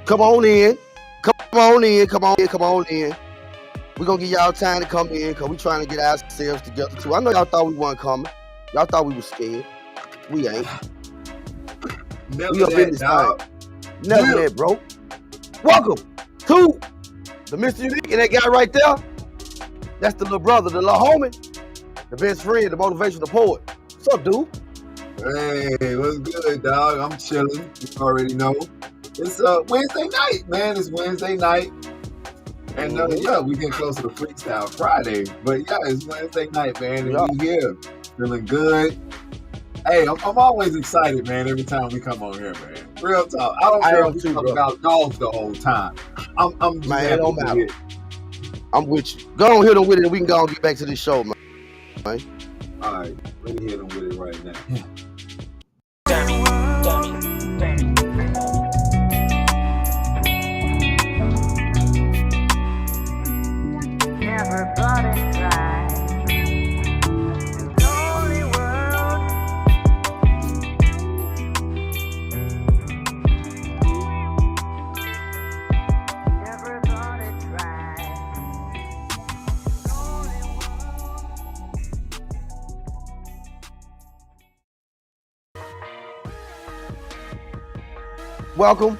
Come on in. Come on in. Come on in. Come on in. We're going to give y'all time to come in because we're trying to get ourselves together too. I know y'all thought we weren't coming. Y'all thought we were scared. We ain't. Never we up in this dog. thing. Never that, bro. Welcome to the MrUnique, and that guy right there, that's the little brother, the little homie, the best friend, the motivational poet. What's up, dude? Hey, what's good, dog? I'm chilling. You already know. It's Wednesday night, man. It's Wednesday night. And yeah, we get closer to Freestyle Friday. But yeah, it's Wednesday night, man. And we here. Feeling good. Hey, I'm always excited, man, every time we come on here, man. Real talk. I don't care if we talk about dogs the whole time. I'm just man, it don't matter. I'm with you. Go on, hit them with it, and we can go and get back to this show, man. All right, let me hit them with it right now. Never thought it right. Lonely world. Never thought it right. Welcome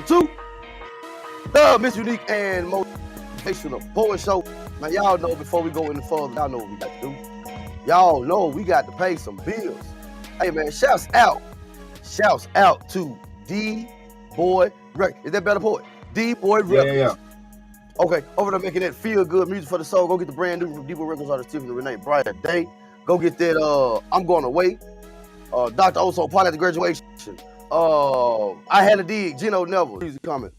to the MrUnique and Motivational Poet Show. Now, y'all know before we go any further, y'all know what we got to do. Y'all know we got to pay some bills. Hey, man, shouts out to DBoy Records. Is that better, poet? DBoy Records. Yeah. Okay, over there making that feel good music for the soul. Go get the brand new DBoy Records artist Tiffany Renee Brighter Day. Go get that I'm Going Away. Dr. Oso, part at the graduation. I Had a Dig, Gino Neville. Music coming.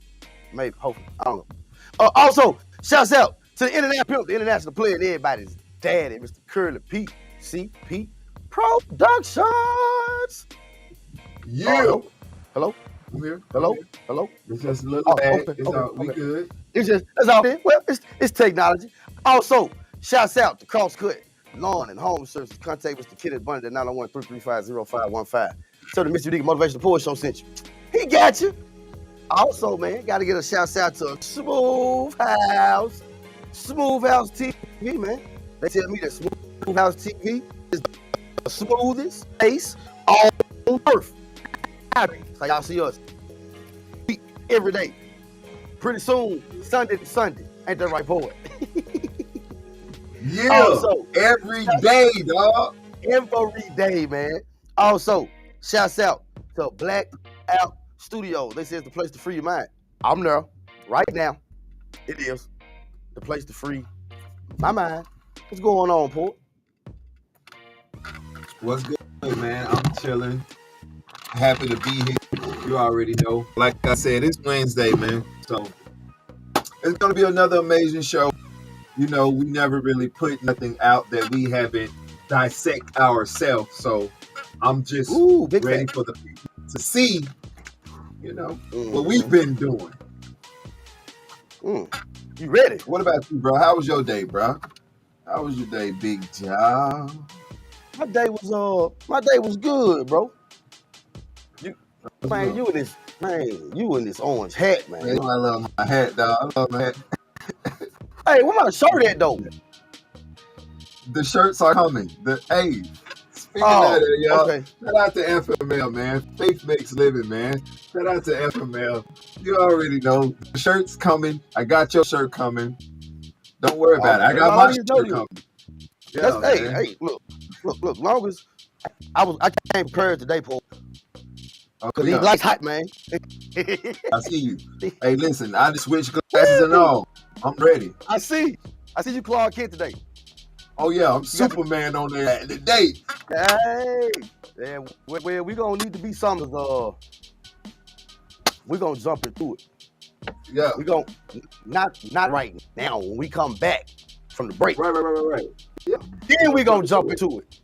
Maybe, hopefully. I don't know. Also, shouts out to the Internet Pimp, the international player, and everybody's daddy, Mr. Curly Pete, CP Productions. Yeah. Hello? I'm here. Hello? It's just a little bad. We good. That's all. Well, it's technology. Also, shouts out to Crosscut Lawn and Home Services. Contact Mr. Kenneth Bundy at 901-335-0515. So the Mr. Unique Motivational Poet Show sent you. He got you. Also, man, got to get a shout out to Smooth House TV, man. They tell me that Smooth House TV is the smoothest face on earth. So y'all see us every day. Pretty soon, Sunday to Sunday. Ain't that right, poet? Yeah. Also, every day, dog. Every day, man. Also, shouts out to Black Out Studios. They say it's the place to free your mind. I'm there right now. It is the place to free my mind. What's going on, Port? What's good, man? I'm chilling. Happy to be here. You already know. Like I said, it's Wednesday, man. So it's going to be another amazing show. You know, we never really put nothing out that we haven't dissect ourselves. So I'm just ready for the people to see, you know, what we've been doing. You ready? What about you, bro? How was your day, bro? How was your day, Big Job? My day was good, bro. You in this orange hat, man. Man, I love my hat, dog. I love my hat. Hey, where my shirt at, though? The shirts are coming. Speaking of that, y'all, okay. Shout out to FML, man. Faith makes living, man. Shout out to FML. You already know. The shirt's coming. I got your shirt coming. Don't worry about it. I got my shirt coming. Yeah, hey, look. Long as I came prepared today, Paul. Because he likes hot, man. I see you. Hey, listen, I just switched glasses and all. I'm ready. I see you Clark Kent today. Oh, yeah, I'm Superman on there today. Hey, yeah, well, we going to need to be something. We're going to jump into it. Yeah. We're going to, not right now, when we come back from the break. Right. Yeah. Then we're going to jump into it.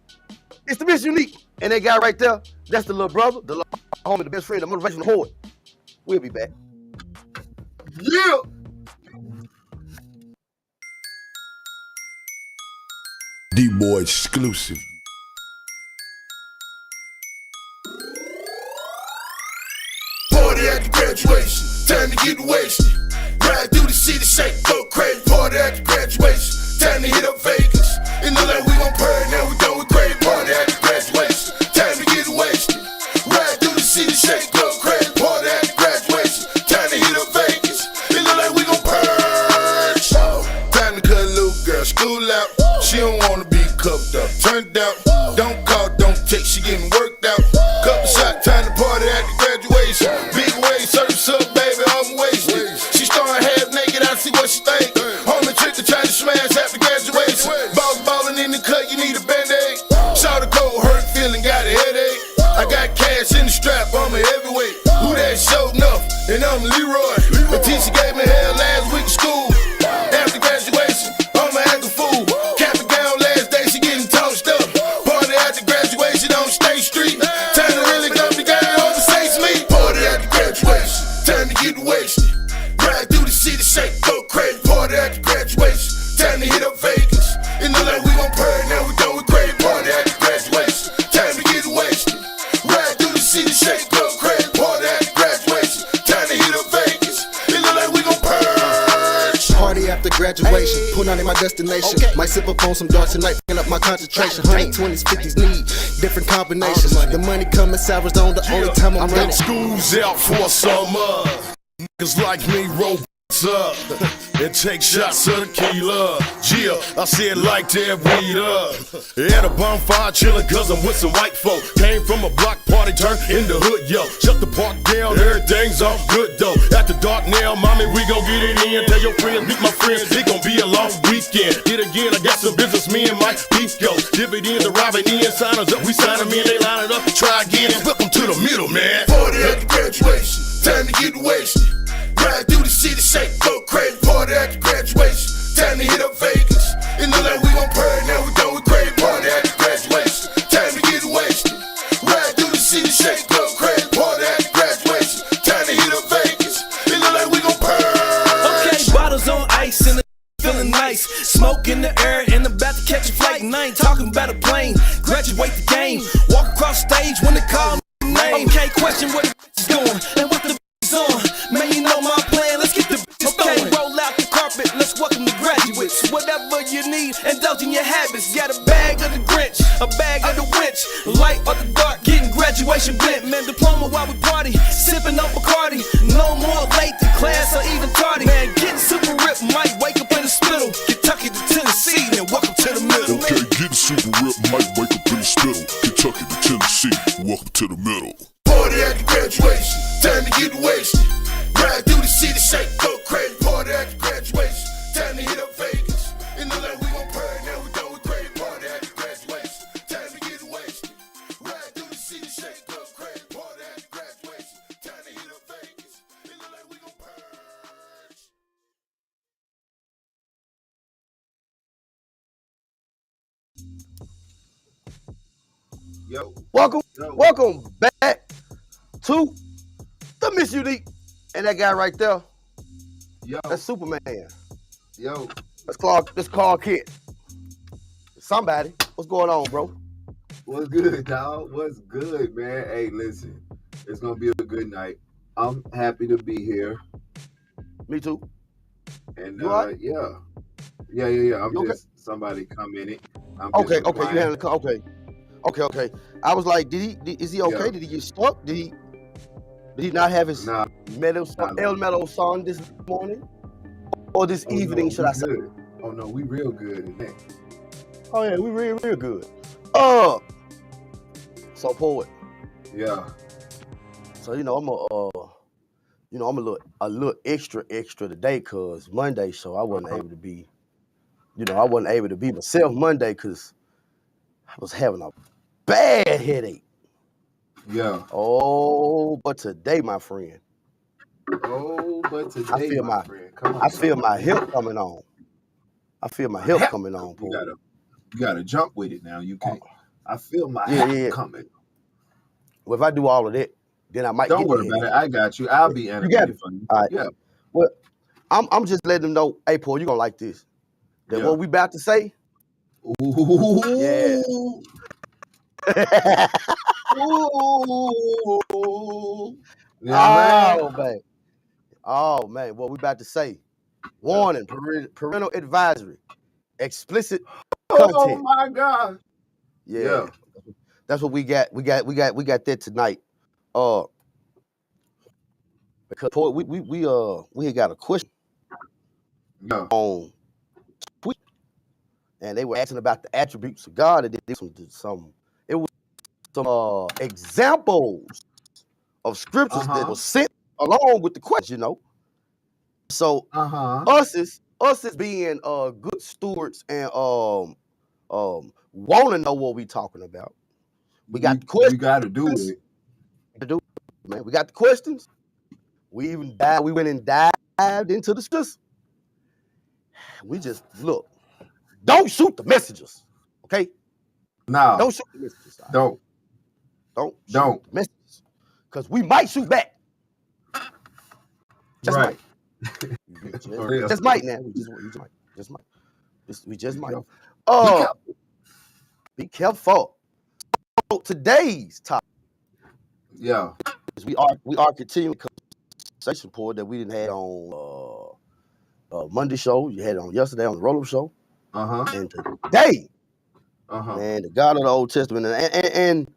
It's the MrUnique. And that guy right there, that's the little brother, the little homie, the best friend, the motivational poet. We'll be back. Yeah. DBoy exclusive. Party at the graduation. Time to get wasted. Ride through the city, shake, go crazy. Party after graduation. Time to hit up Vegas. In the lane, we gon' purr, now we done with crazy. Party after graduation. Time to get wasted. Ride through the city, shake, go crazy. Party after graduation. Time to hit up Vegas. In the lane, we gon' purge. Time to cut a little girl, school out. She don't wanna be cuffed up, turned out. Don't call, don't text, she getting worked out. Couple shot, time to party after graduation. Big wave, surf's up, baby, I'm wasted. She starting half naked, I see what she think. Homie trick to try to smash after graduation. Ballin' in the cut, you need a band-aid. Shout the cold, hurt feeling, got a headache. I got cash in the strap, I'm a heavyweight. Who that showed enough? And I'm Leroy. The teacher gave me hell last week in school. After graduation, I'ma act a fool. Cap and gown last day, she getting tossed up. Party after graduation on State Street. Time to really come together over St. Smith. Party after graduation, time to get wasted. Ride through the city, shake, go crazy. Party after graduation, time to hit up Vegas. In the lane, we gon' purr, now we done with crazy. Party after graduation, time to get wasted. Ride through the city, shake, go crazy. Party after graduation, time to hit up Vegas. In the lane, we gon' purge. Party after graduation, put on in my destination. Might sip up on some dark tonight, picking up my concentration. 120s, 50s need different combinations. The money coming sours on the only time I'm running. School's out for summer. Niggas like me roll up and take shots of tequila. Yeah, I said like that weed up. At a bonfire chillin' cause I'm with some white folk. Came from a block party, turned in the hood, yo. Shut the park down, everything's all good though. After dark now, mommy, we gon' get it in. Tell your friends, meet my friends, it gon' be a long weekend. Hit again, I got some business, me and my beef go. Dividends arriving in, signers up, we sign them in, they line it up. Try again, welcome to the middle, man. Party after graduation, time to get wasted. Ride through the city, shake, go crazy. Party after graduation, time to hit up Vegas. In the lane, we gon' purr, now we done with crazy. Party after graduation, time to get wasted. Ride through the city, shake, go crazy. Party after graduation, time to hit up Vegas. In the lane, we gon' purr. Okay, bottles on ice and the feeling nice. Smoke in the air and about to catch a flight. And I ain't talking about a plane. Graduate the game, walk across stage when they call me name. Okay, question what the is going and what the is on. Man, you know my plan, let's get the bitches going. Okay, roll out the carpet, let's welcome the graduates. Whatever you need, indulge in your habits. Got a bag of the Grinch, a bag of the winch. Light or the dark, getting graduation bent. Man, diploma while we party, sipping on Bacardi. No more late to class or even tardy. Man, getting super ripped, might wake up in the spittle. Kentucky to Tennessee, and welcome to the middle. Okay, getting super ripped, might wake up in the spittle. Kentucky to Tennessee, welcome to the middle. Party after graduation, time to get wasted. Ride through the city, shake, go crazy. Party after graduation, time to hit up Vegas. In the lane, we gon' purr, now we done with crazy. Party after graduation, time to get wasted. Ride through the city, shake, go crazy. Party after graduation, time to hit up Vegas. In the lane, we gon' purge. Yo, Welcome back to the MrUnique. And that guy right there, that's Superman. yo, That's Clark Kent. Somebody, what's going on, bro? what's good, dog? What's good, man? Hey, listen, it's gonna be a good night. I'm happy to be here, Me too. and You all right? yeah. I'm You okay? just somebody commented. I'm Okay, just okay, you replying. handle okay. I was like, is he okay? Yeah. Did he get stuck? Did he not have his Nah, El Mellow song this morning? Or this oh, evening, no, should we I say? good. Oh no, we real good in that. Oh yeah, we real good. So poet. Yeah, So I'm a little extra today cause Monday, so I wasn't able to be, myself Monday cause I was having a bad headache. yeah. Oh, but today, my friend, Oh, but today, feel my my- friend, come on. I feel my help coming on. You poet. gotta jump with it now. You can't. I feel my Yeah, hat yeah. coming. Well, if I do all of that, then I might Don't get worry the about it. headache. I got you. I'll be You got animated it. for you. All right. Yeah. Well, I'm just letting them know, hey, Paul, you're gonna like this. That Yeah. what we about to say. Ooh. Yeah. Ooh. Yeah, man. Oh, babe. Oh man, what we about to say? Warning: parental advisory, explicit Oh content. my God. Yeah, that's what we got. We got that tonight. Because we had got a question Yeah. on Twitter, and they were asking about the attributes of God, and did some examples of scriptures that were sent along with the question, So us as being good stewards and want to know what we talking about. We got the questions. You got to do it. Man, we got the questions. We went and dived into the scriptures. We just look. Don't shoot the messages, okay? No. Don't shoot the messages. Don't shoot the messages, because we might shoot back. Just right. might. Just might now. We just might. Be careful. So today's topic. Yeah. We are continuing the conversation point that we didn't have on Monday show. You had it on yesterday on the roll-up show. And today, man, the God of the Old Testament, and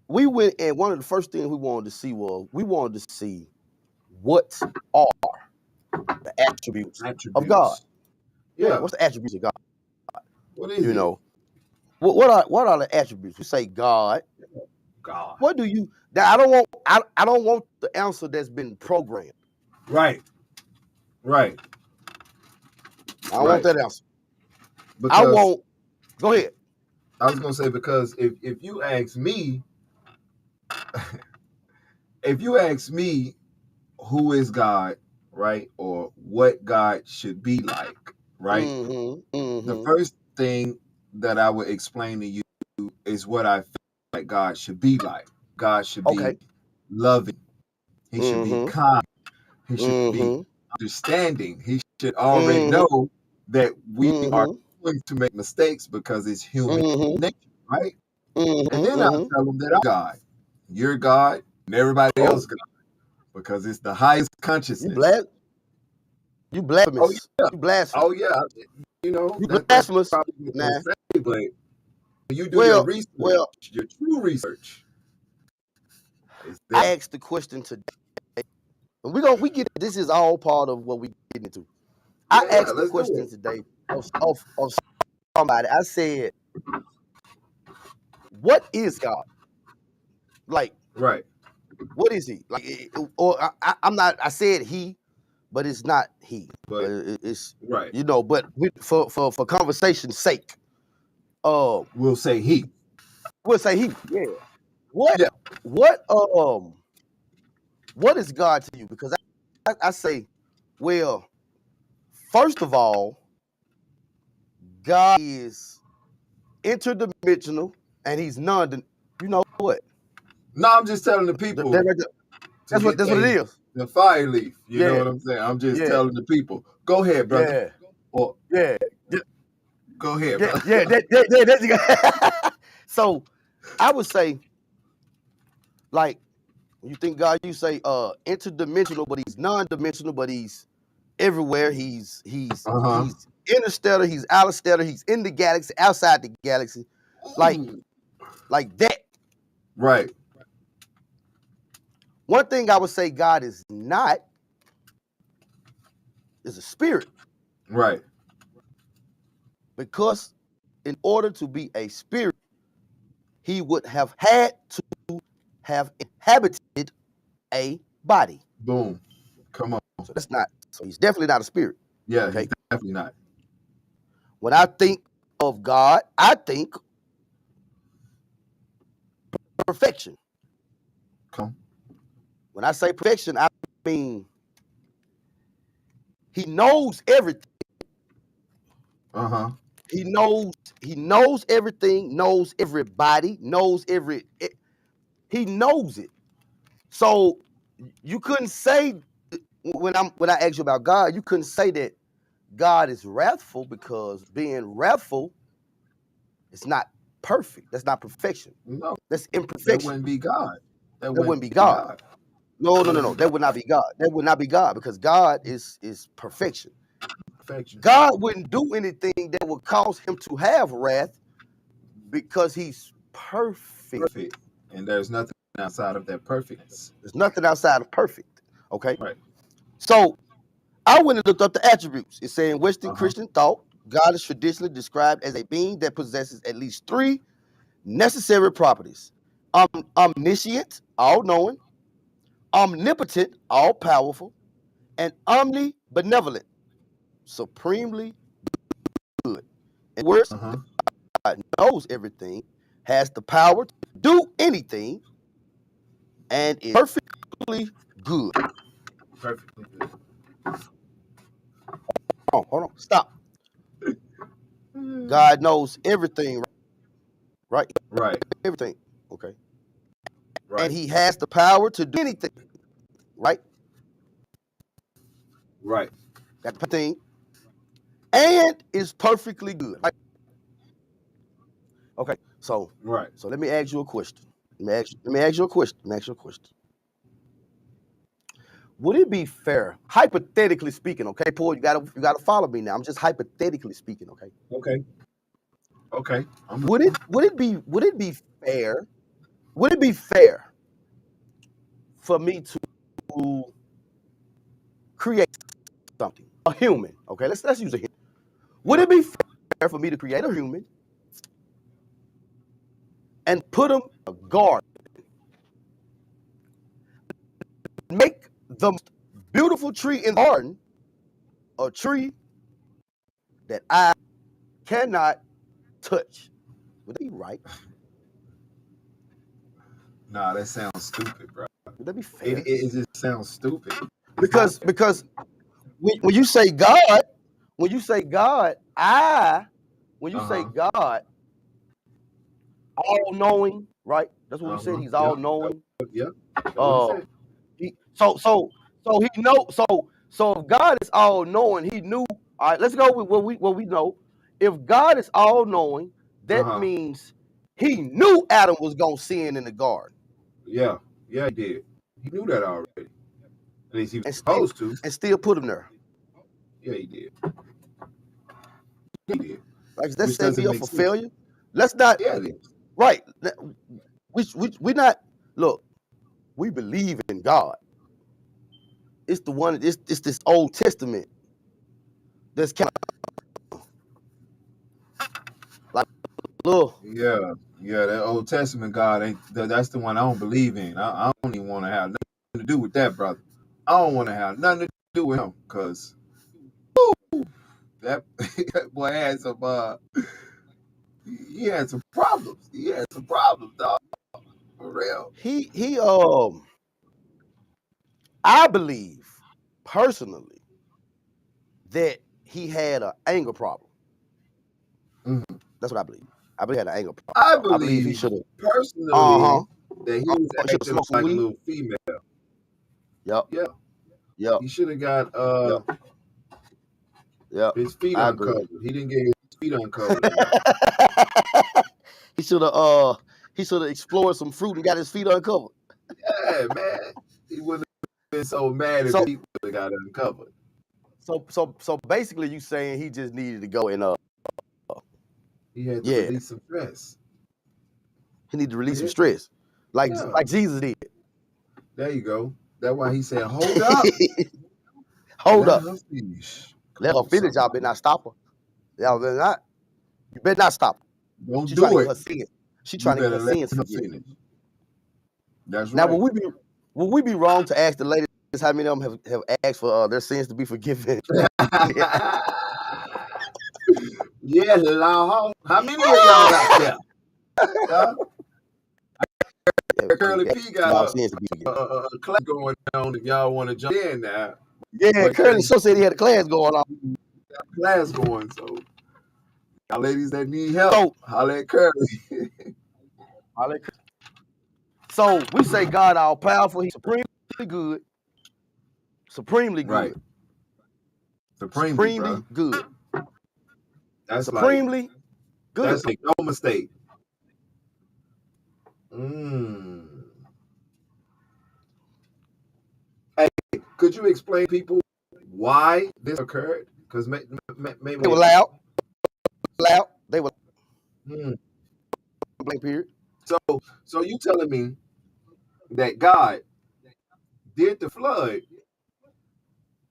we went, and one of the first things we wanted to see what are the attributes of God. Yeah. What's the attributes of God? What is it? What are the attributes? We say God. God. What do you? I don't want the answer that's been programmed. Right. I don't want that answer. Because Go ahead. I was gonna say, because if you ask me, who is God, right, or what God should be like, right? The first thing that I would explain to you is what I feel like God should be like. God should be loving. He should be kind. He should be understanding. He should already know that we are going to make mistakes because it's human nature, right? And then I'll tell him that I'm God. You're God, and everybody else God. Because it's the highest consciousness. You blasphemous. Oh, yeah. You blasphemous. Oh, yeah. You blasphemous. Nah. Say, but you do your research, your true research. I asked the question today. And we get this is all part of what we get into. I asked the question today of somebody. I said, what is God? Like, right. What is he? Like, or I'm not, I said he, but it's not he. But it's right. But for conversation's sake, we'll say he. Yeah. What is God to you? Because I say, well, first of all, God is interdimensional and he's you know what? No, I'm just telling the people. That's what it is. The fire leaf. You know what I'm saying? I'm just telling the people. Go ahead, brother. Go ahead, brother. So I would say, like, when you think God, you say interdimensional, but he's non-dimensional, but he's everywhere. He's interstellar, he's outerstellar, he's in the galaxy, outside the galaxy. Like that. Right. One thing I would say God is not is a spirit. Right. Because in order to be a spirit, he would have had to have inhabited a body. Boom. Come on. So he's definitely not a spirit. Yeah, he's definitely not. When I think of God, I think perfection. Come. When I say perfection, I mean he knows everything. He knows everything, knows everybody, he knows it. So you couldn't say when I asked you about God, you couldn't say that God is wrathful, because being wrathful is not perfect. That's not perfection. No. That's imperfection. That wouldn't be God. That wouldn't be God. No. That would not be God. That would not be God because God is perfection. Perfection. God wouldn't do anything that would cause him to have wrath because he's perfect. Perfect. And there's nothing outside of that perfectness. There's nothing outside of perfect. Okay. Right. So I went and looked up the attributes. It's saying Western Uh-huh. Christian thought, God is traditionally described as a being that possesses at least 3 necessary properties: omniscient, all-knowing; omnipotent, all-powerful; and omnibenevolent, supremely good. In words, Uh-huh. God knows everything, has the power to do anything, and is perfectly good. Perfectly good. Hold on, stop. God knows everything, right? Right. Everything, okay? Right. And he has the power to do anything, right? Right. Got the thing, and is perfectly good, right? Okay, so Right. let me ask you a question. Let me ask you a question. Would it be fair, hypothetically speaking, okay, Paul, you gotta follow me now. I'm just hypothetically speaking, okay? Okay. Okay. Would it be fair? Would it be fair for me to create something, a human? Okay, let's use a human. Would it be fair for me to create a human and put him in a garden, make the most beautiful tree in the garden a tree that I cannot touch? Would that be right? Nah, that sounds stupid, bro. Would that be fair? It just sounds stupid. Because when you say God, when you say God, all knowing, right? That's what we said. He's all knowing. Yep. So he know. So if God is all knowing, he knew. All right, let's go with what we know. If God is all knowing, that means he knew Adam was gonna sin in the garden. Yeah, he did. He knew that already. At least he was and supposed to. And still put him there. Yeah, he did. He did. Like that's setting me up for failure. Let's not. Yeah, it is. Right. We not look. We believe in God. It's the one. It's this Old Testament. That's kind of like look. Yeah, that Old Testament God ain't. That's the one I don't believe in. I don't even want to have nothing to do with that, brother. I don't want to have nothing to do with him, cause that boy had some. He had some problems. He had some problems, dog. For real. I believe personally that he had an anger problem. Mm-hmm. That's what I believe. I believe he had an anger problem. I believe he should have personally that he was acting like a little female. Yep. He should have got his feet uncovered. He didn't get his feet uncovered. He should have explored some fruit and got his feet uncovered. Yeah, man. He wouldn't have been so mad if he would have got it uncovered. So basically you saying he just needed to go and he had to release some stress. He needed to release some stress. Like Jesus did. There you go. That's why he said, hold up. Hold up. Let her finish. Y'all better not stop her. Y'all better not. You better not stop her. Don't do it. She trying to get her sins forgiven. That's right. Now, would we be wrong to ask the ladies how many of them have asked for their sins to be forgiven? Yeah, Lord. How many of y'all out there? Curly P got a class going on if y'all want to jump in now. Yeah, Curly so said he had a class going on. Class going, so y'all ladies that need help, holler at Curly. So we say God all powerful, he's supremely good. Supremely good. Right. Supremely good. That's supremely good. That's like no mistake. could you explain people why this occurred? Because maybe They were loud. They were Hmm. blank period. So you telling me that God did the flood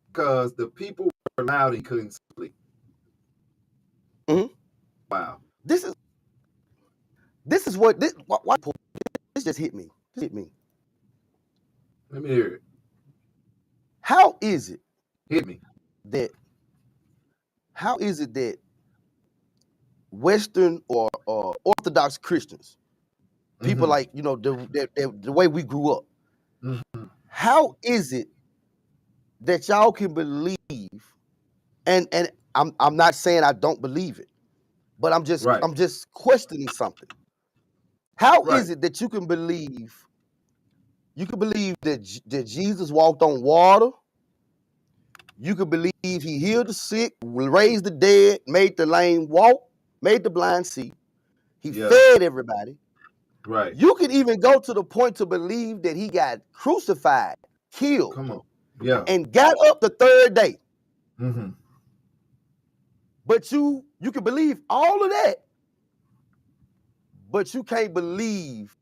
because the people were loud and couldn't sleep? Mhm. Wow. This is what this why this just hit me. This hit me. Let me hear it. How is it Hit me. that Western or Orthodox Christians, people Mhm. like, you know, the way we grew up, Mhm. how is it that y'all can believe, and I'm not saying I don't believe it, but I'm Right. just questioning something. How Right. is it that you can believe that Jesus walked on water? You could believe he healed the sick, raised the dead, made the lame walk, made the blind see. He Yeah. fed everybody. Right. You could even go to the point to believe that he got crucified, killed, Come on. Yeah. and got up the third day. Mm-hmm. But you can believe all of that, but you can't believe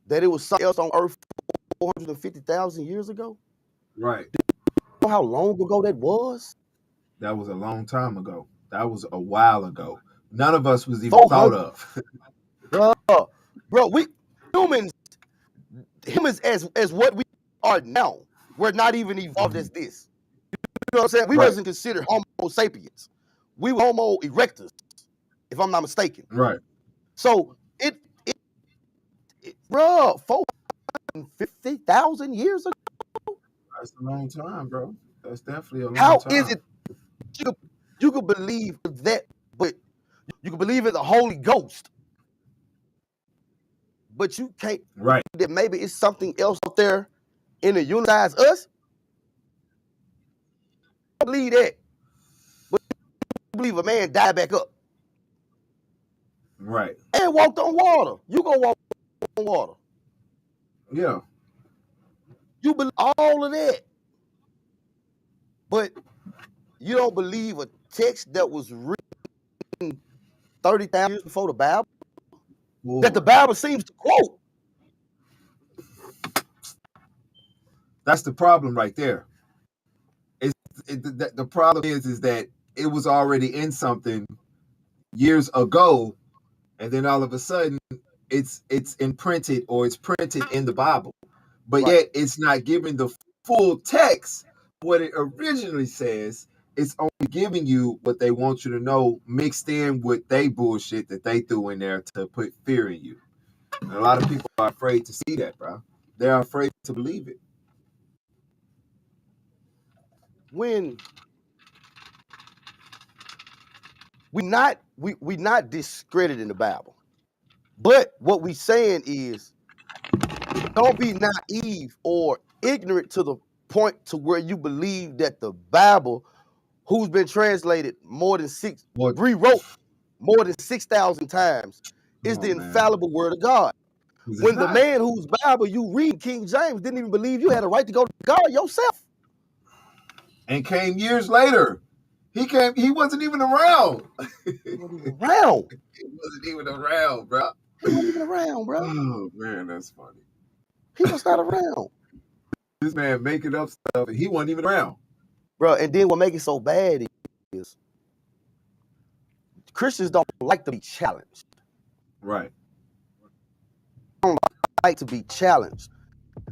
that it was something else on earth 450,000 years ago. Right. You know how long ago that was? That was a long time ago. That was a while ago. None of us was even 400 thought of. Bro, we humans as what we are now. We're not even evolved as this. You know what I'm saying? We Right. wasn't considered Homo sapiens. We were Homo erectus, if I'm not mistaken. Right. So it bro, 450,000 years ago. That's a long time, bro. That's definitely a long How time. is it you could believe that, but you can believe in the Holy Ghost, but you can't Right. that maybe it's something else out there in the universe us? I believe that. But you believe a man died back up Right. and walked on water. You gonna walk on water. Yeah. You believe all of that. But you don't believe a text that was written 30,000 years before the Bible? That the Bible seems to quote. That's the problem right there. The problem is that it was already in something years ago, and then all of a sudden it's imprinted or it's printed in the Bible, but Right. yet it's not giving the full text what it originally says. It's only giving you what they want you to know, mixed in with they bullshit that they threw in there to put fear in you. And a lot of people are afraid to see that, bro. They're afraid to believe it. When we not discrediting the Bible, but what we saying is don't be naive or ignorant to the point to where you believe that the Bible, who's been translated rewrote more than 6,000 times, is the infallible word of God. When the man whose Bible you read, King James, didn't even believe you had a right to go to God yourself. And came years later. He wasn't even around. He wasn't even around. He wasn't even around, bro. He wasn't even around, bro. Oh man, that's funny. He was not around. This man making up stuff and he wasn't even around. Bro, and then what makes it so bad is Christians don't like to be challenged. Right. Don't like to be challenged.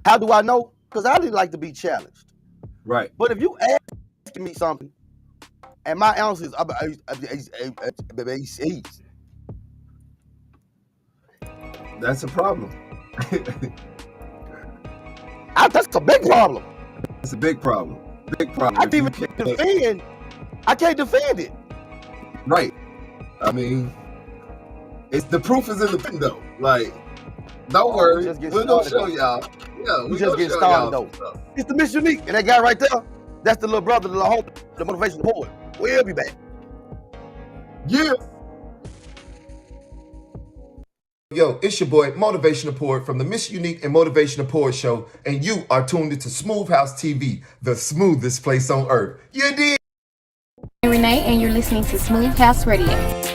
How do I know? Because I didn't like to be challenged. Right. But if you ask me something, and my answer is that's a problem. That's a big problem. It's a big problem. Big problem. I can't defend it. Right. I mean, it's the proof is in the window. Like, don't worry, we're gonna show y'all. Yeah, we just getting started though. It's the MrUnique, and that guy right there, that's the little brother, the little homie, the motivational poet. We'll be back. Yeah. Yo, it's your boy, Motivational Poet from the MrUnique and Motivational Poet Show, and you are tuned into Smooth House TV, the smoothest place on earth. You did. I'm Renee, and you're listening to Smooth House Radio.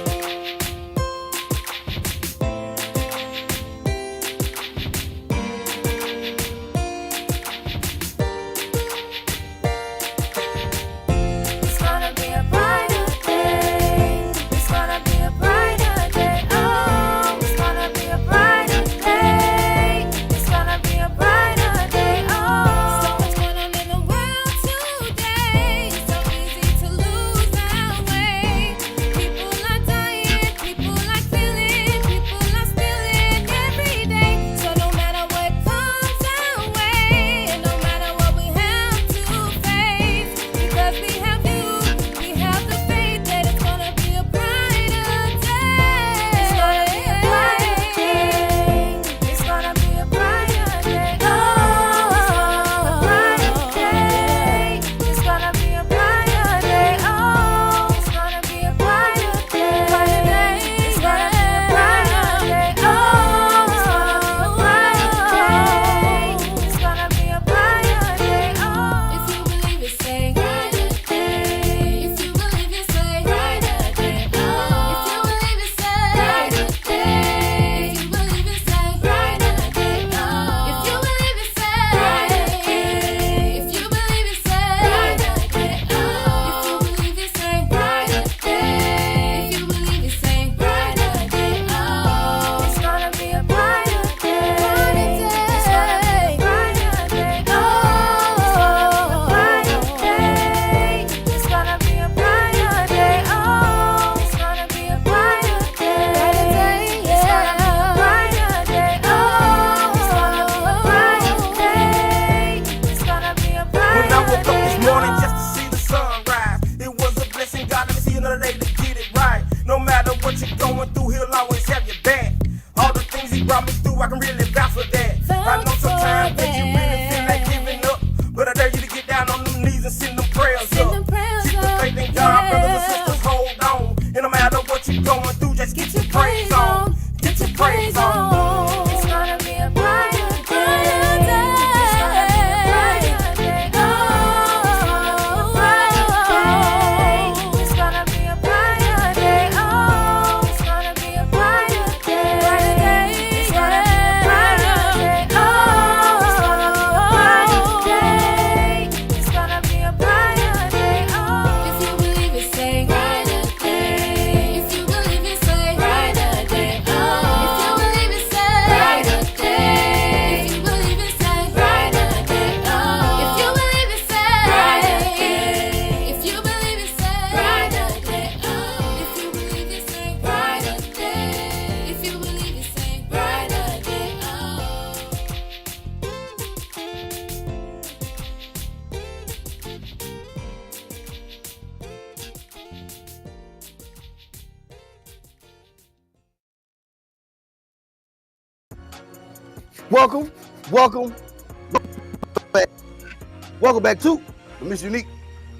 Welcome back to the MrUnique.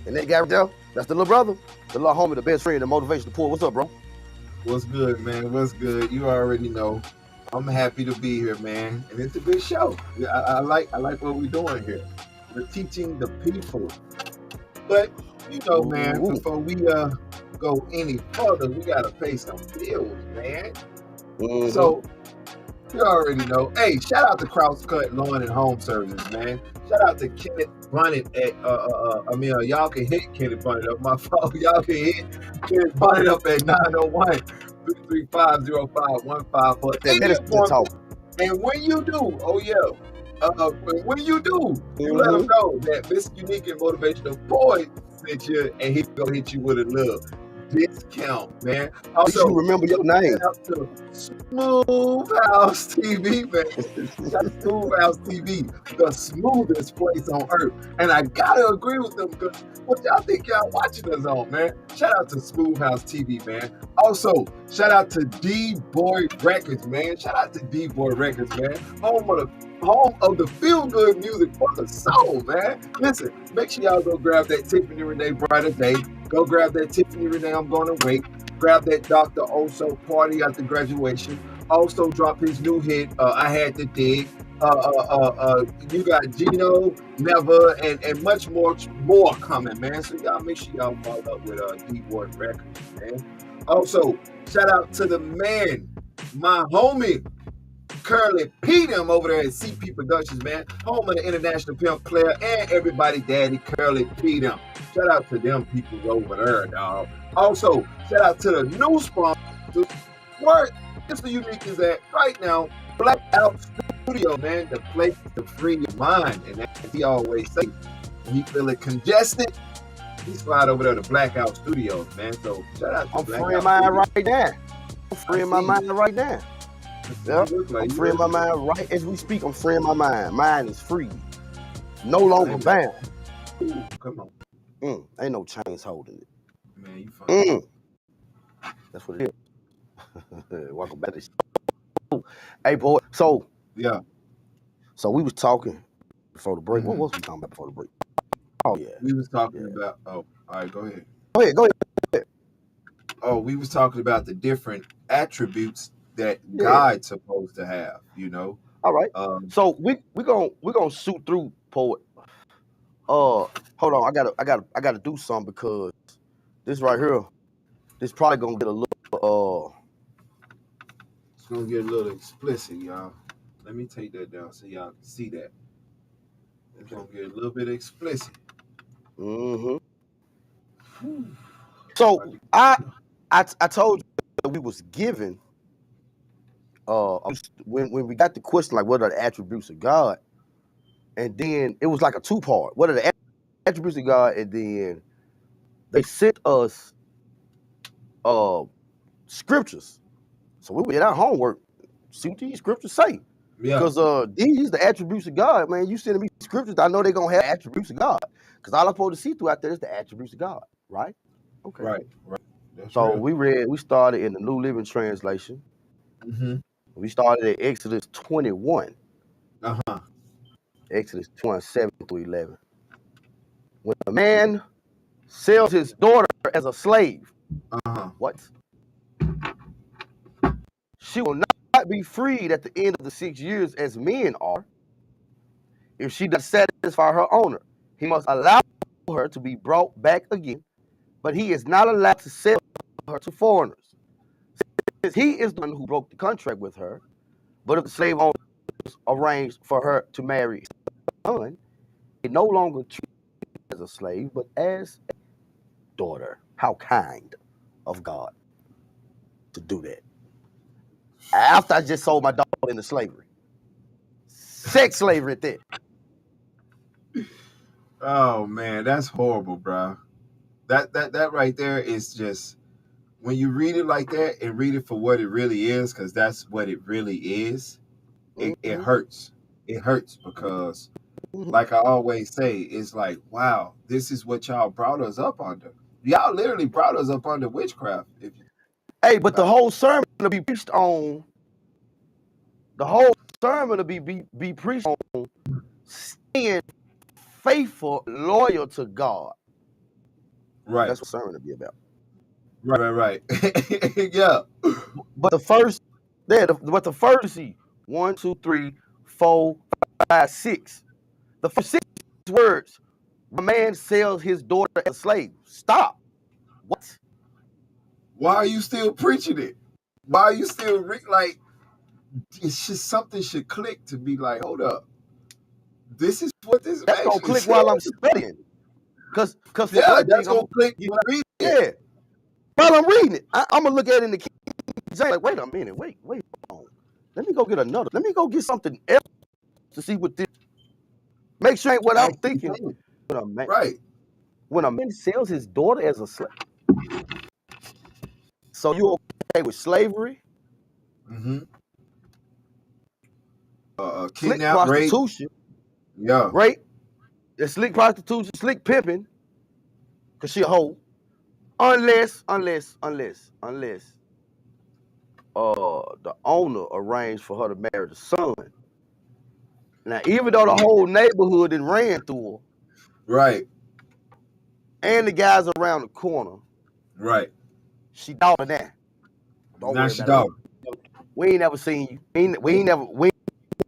And that guy right there, that's the little brother, the little homie, the best friend, the motivational poet. What's up, bro? What's good, man? What's good? You already know. I'm happy to be here, man. And it's a good show. I like what we're doing here. We're teaching the people. But, you know, man, before we go any further, we got to pay some bills, man. Mm-hmm. So, you already know. Hey, shout out to Crosscut Lawn and Home Services, man. Shout out to Kenneth Bonnet at y'all can hit Kenneth Bonnet up. My fault. Y'all can hit Kenneth Bonnet up at 901-335-0515 for and when you do, when you do, you let them know that MrUnique and Motivational Poet sent you, and he's gonna hit you with a little discount, man. Also, you remember your name. Shout out to Smooth House TV, man. Shout out to Smooth House TV, the smoothest place on earth. And I gotta agree with them, because what y'all think y'all watching us on, man? Shout out to Smooth House TV, man. Also, shout out to DBoy Records, man. Shout out to DBoy Records, man. Home of the feel-good music for the soul, man. Listen, make sure y'all go grab that Tiffany Renee Brighter Day. Go grab that Tiffany Renee I'm Gonna Wait. Grab that Dr. Oso Party after graduation. also dropped his new hit, I Had to Dig. You got Gino, Never, and much more coming, man. So y'all make sure y'all follow up with DBoy Records, man. Also, shout out to the man, my homie, Curly P them over there at CP Productions, man. Home of the international pimp player and everybody daddy, Curly P them. Shout out to them people over there, dog. Also, shout out to the new sponsor, where MrUnique is at right now, Blackout Studio, man. The place to free your mind. And as he always say, when he feeling congested, he slide over there to Blackout Studios, man. So shout out to I'm Blackout freeing mine Studios. right now. I'm freeing my mind right now. Yep. I'm freeing my mind right as we speak. I'm freeing my mind. Mine is free. No longer bound. Ooh, come on. Ain't no chains holding it. Man, you funny. That's what it is. Welcome back to the show. Hey, boy. So Yeah. So we was talking before the break. What was we talking about before the break? Oh yeah. We was talking about. Oh, all right. Go ahead. Go ahead. Oh, we was talking about the different attributes that God's supposed to have. You know. All right. So we gonna shoot through, poet. Hold on. I gotta do something because this right here, this probably gonna get a little It's gonna get a little explicit, y'all. Let me take that down so y'all can see that. It's gonna get a little bit explicit. So I told you that we was given when we got the question like what are the attributes of God, and then it was like a two-part. What are the attributes of God, and then they sent us scriptures. So we did our homework. See what these scriptures say. Yeah. Because these the attributes of God, man. You sending me scriptures, I know they're gonna have attributes of God. Because all I'm supposed to see through out there is the attributes of God, right? Okay. Right. That's So real. we started in the New Living Translation. We started at Exodus 21. Exodus 27 through 11. When a man sells his daughter as a slave, what? She will not be freed at the end of the 6 years as men are. If she does satisfy her owner, he must allow her to be brought back again, but he is not allowed to sell her to foreigners, since he is the one who broke the contract with her. But if the slave owners arranged for her to marry his son, he no longer treats her as a slave, but as a daughter. How kind of God to do that. After I just sold my daughter into slavery. Sex slavery at that. Oh man, that's horrible, bro. That right there is just, when you read it like that and read it for what it really is, because that's what it really is. It hurts. It hurts because, like I always say, it's like, wow, this is what y'all brought us up under. Y'all literally brought us up under witchcraft. Hey, but the whole sermon will be preached on. The whole sermon will be preached on staying faithful, loyal to God. Right. That's what sermon will be about. Right. Yeah. But the first, see, 1, 2, 3, 4, 5, 6. The first 6 words, a man sells his daughter as a slave. Stop. What? Why are you still preaching it? Why are you still like? It's just something should click to be like, hold up, this is what this. That's gonna click while I'm studying. Cause yeah, that's gonna click. You read it. Yeah. While I'm reading it, I'm gonna look at it in the King James. Like, wait a minute, wait on. Let me go get another. Let me go get something else to see what this. Make sure ain't what I'm thinking. When a man sells his daughter as a slave. So you okay with slavery? Slick prostitution. Rape. Yeah. Rape. Yeah, slick prostitution, slick pimping. Cause she a hoe. Unless the owner arranged for her to marry the son. Now, even though the whole neighborhood then ran through her. Right. And the guys around the corner. Right. She dogging that. Now she dogging. We ain't never seen you. We ain't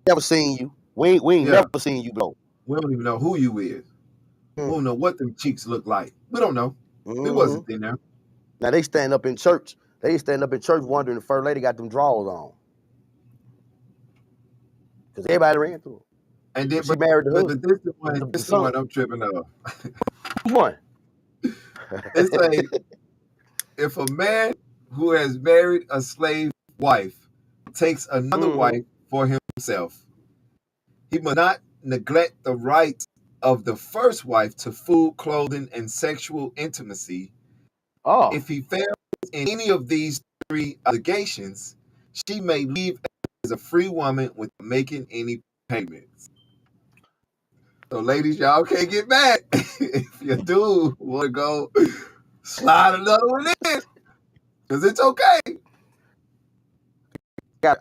never seen you. We ain't Yeah. never seen you blow. We don't even know who you is. We Mm. don't know what them cheeks look like. We don't know. We wasn't in there. Now they stand up in church. They stand up in church wondering if First Lady got them drawers on. Because everybody ran through. And then, She married the but husband. this is the one I'm tripping off. Which one? It's like, if a man who has married a slave wife takes another wife for himself, he must not neglect the rights of the first wife to food, clothing, and sexual intimacy. Oh. If he fails in any of these 3 obligations, she may leave as a free woman without making any payments. So, ladies, y'all can't get mad if your dude want to go slide another one in, because it's okay.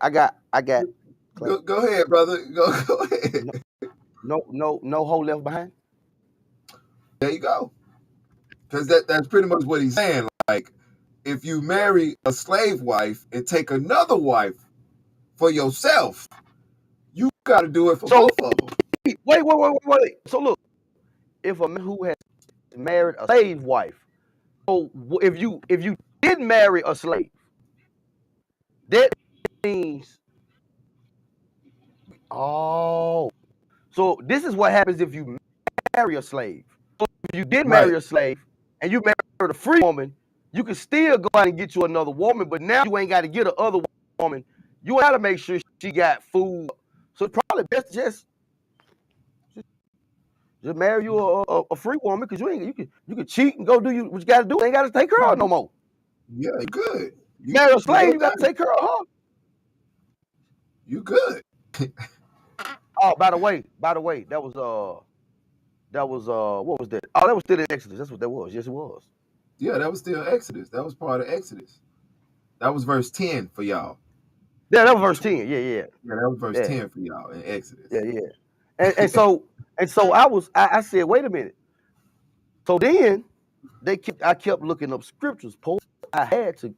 I got. Go ahead, brother. Go ahead. No hole left behind. There you go. Because that's pretty much what he's saying. Like, if you marry a slave wife and take another wife for yourself, you got to do it for both of them. Wait. So look, if a man who has married a slave wife, so if you did marry a slave, that means so this is what happens if you marry a slave. So if you did marry a slave and you married a free woman, you can still go out and get you another woman, but now you ain't got to get another woman. You got to make sure she got food. So it's probably best just marry you a free woman, because you can cheat and go do what you got to do. You ain't got to take care of her no more. Yeah, good. You marry a slave, you got to take care of her. You good. Oh, by the way, that was what was that? Oh, that was still in Exodus. That's what that was. Yes, it was. Yeah, that was still Exodus. That was part of Exodus. That was verse 10 for y'all. Yeah, that was verse 10. Yeah. Yeah, that was verse 10 for y'all in Exodus. Yeah. And so I said, wait a minute. So then I kept looking up scriptures, Paul. I had to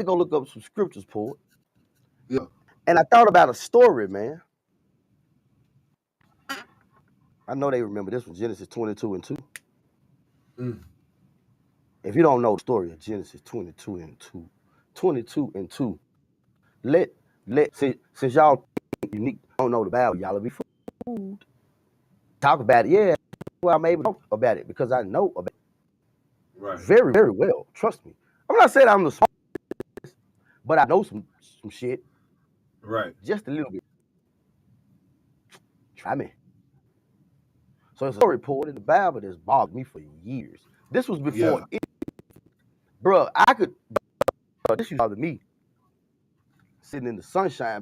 go look up some scriptures, Paul. Yeah. And I thought about a story, man. I know they remember this one, Genesis 22 and 2. If you don't know the story of Genesis 22 and 2, since y'all unique don't know the Bible, y'all will be fooled. Talk about it, yeah. Well, I'm able to talk about it because I know about it very, very well. Trust me. I'm not saying I'm the smartest, but I know some shit. Right. Just a little bit. Try me. So it's a report in the Bible that's bothered me for years. This was before bruh, this used to bother me sitting in the sunshine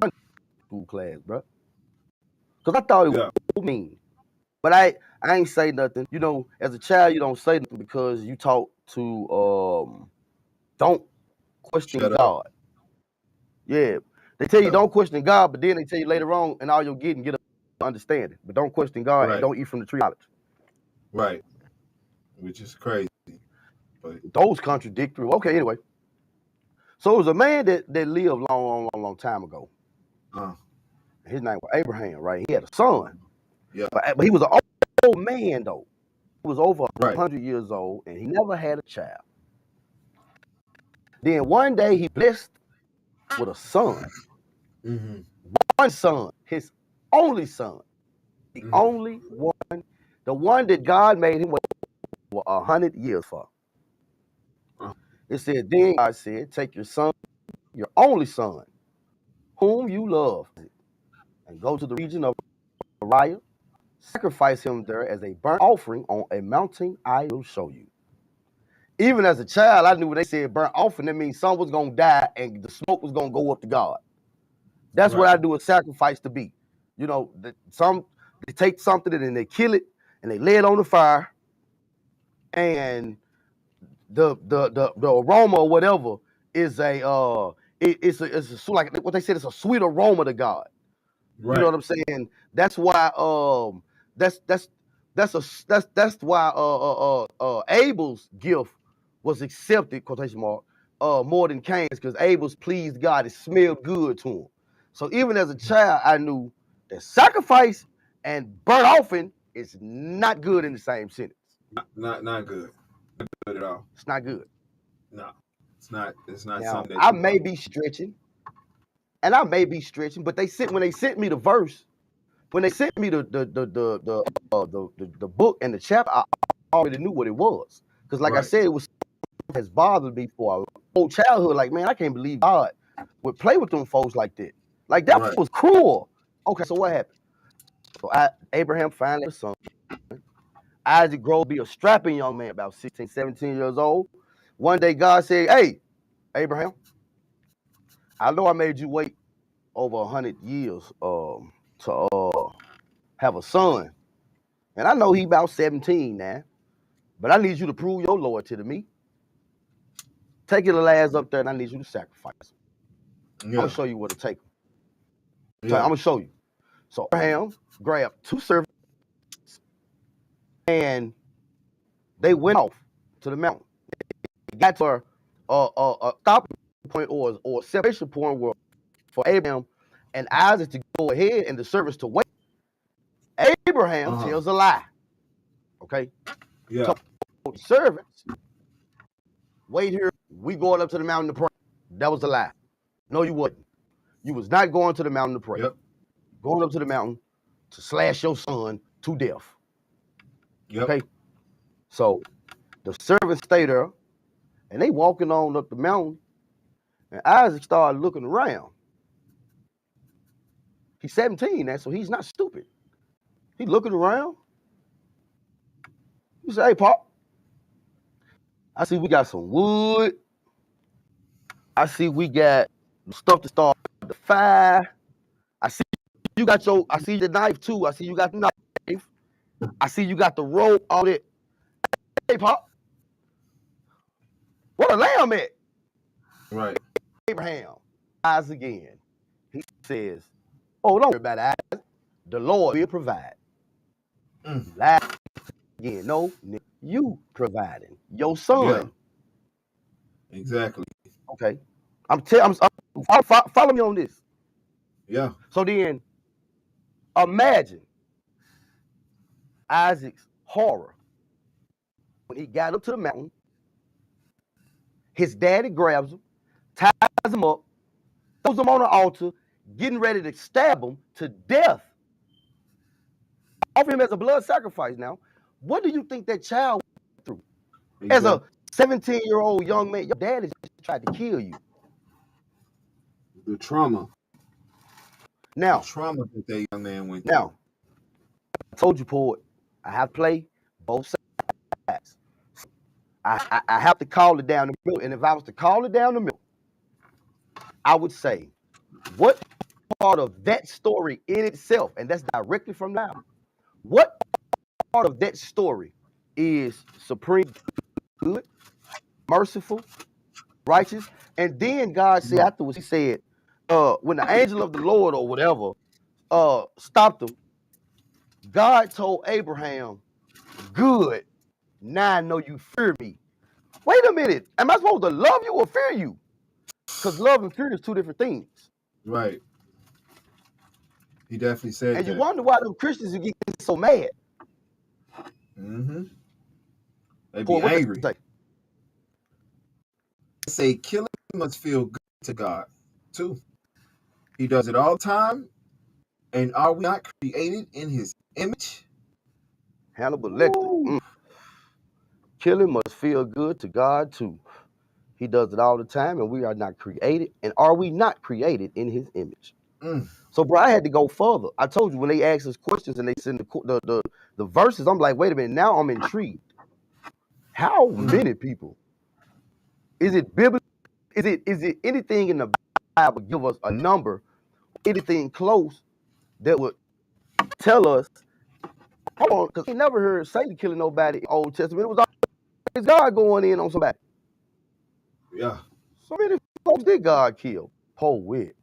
school class, bruh. Because I thought it was mean. But I ain't say nothing. You know, as a child, you don't say nothing because you taught to don't question God. Yeah. They tell you don't question God, but then they tell you later on, and all you'll get an understanding. But don't question God and don't eat from the tree of knowledge. Right. Which is crazy. But those contradictory. Okay, anyway. So it was a man that lived long time ago. His name was Abraham, right? He had a son. Yeah. But he was an old man, though. He was over 100 years old, and he never had a child. Then one day he blessed with a son. One son, his only son. The only one. The one that God made him wait for 100 years for. It said, then God said, take your son, your only son, whom you love, and go to the region of Moriah, sacrifice him there as a burnt offering on a mountain I will show you. Even as a child, I knew when they said burnt offering, that means someone was going to die and the smoke was going to go up to God. That's what I do a sacrifice to be. You know, they take something and they kill it and they lay it on the fire, and the aroma or whatever is it's like what they said, it's a sweet aroma to God. Right. You know what I'm saying? That's why that's why Abel's gift was accepted, quotation mark, more than Cain's because Abel's pleased God. It smelled good to him. So even as a child, I knew that sacrifice and burnt offering is not good in the same sentence. Not good. Not good at all. It's not good. No, it's not. It's not Now, something that I may be stretching, but when they sent me the verse, when they sent me the book and the chapter, I already knew what it was. Because like I said, it was has bothered me for a whole childhood. Like, man, I can't believe God would play with them folks like that. Like that was cruel. Okay, so what happened? So Abraham finally had a son. Isaac grows to be a strapping young man, about 16, 17 years old. One day God said, hey, Abraham, I know I made you wait over 100 years to have a son. And I know he about 17 now, but I need you to prove your loyalty to me. Take your little ass up there and I need you to sacrifice him. I'm going to show you what to take him. So I'm going to show you. So Abraham grabbed 2 servants and they went off to the mountain. They got to a stopping point or a separation point where for Abraham and Isaac to go ahead and the servants to wait. Abraham tells a lie. Okay? Yeah. So the servants, wait here. We going up to the mountain to pray. That was a lie. No, you wasn't. You was not going to the mountain to pray. Yep. Going up to the mountain to slash your son to death. Yep. Okay? So the servants stay there and they walking on up the mountain and Isaac started looking around. He's 17 now, so he's not stupid. He looking around. He said, hey, Pop, I see we got some wood. I see we got stuff to start the fire. I see the knife too. I see you got the knife. I see you got the rope, all that. Hey, Pop, what a lamb at? Right. Abraham, eyes again. He says, oh, don't worry about it. The Lord will provide. Lie again. No, you providing. Your son. Yeah. Exactly. Okay. Follow me on this. Yeah. So then, imagine Isaac's horror when he got up to the mountain. His daddy grabs him, ties him up, throws him on the altar, getting ready to stab him to death. Offer him as a blood sacrifice. Now, what do you think that child went through? As a 17-year-old young man, your daddy just tried to kill you. The trauma. Now, the trauma that that young man went through. Now, I told you, poet, I have to play both sides. I have to call it down the middle. And if I was to call it down the middle, I would say, what part of that story in itself, and that's directly from now, what part of that story is supreme good, merciful, righteous? And then God said afterwards, he said, when the angel of the Lord or whatever stopped him, God told Abraham, good, now I know you fear me. Wait a minute, am I supposed to love you or fear you? Because love and fear is 2 different things. Right. He definitely said that. And you wonder why them Christians are getting so mad. Mm-hmm. They be Boy, what angry. they say? They say killing must feel good to God, too. He does it all the time. And are we not created in his image? Hannibal Lecter. Killing must feel good to God too. He does it all the time, and we are not created. And are we not created in his image? So, bro, I had to go further. I told you when they ask us questions and they send the verses, I'm like, wait a minute, now I'm intrigued. How many people? Is it biblical? Is it anything in the Bible give us a number, anything close that would tell us? Hold on, because he never heard Satan killing nobody in the Old Testament. It was always God going in on somebody. Yeah. So many folks did God kill. Poet.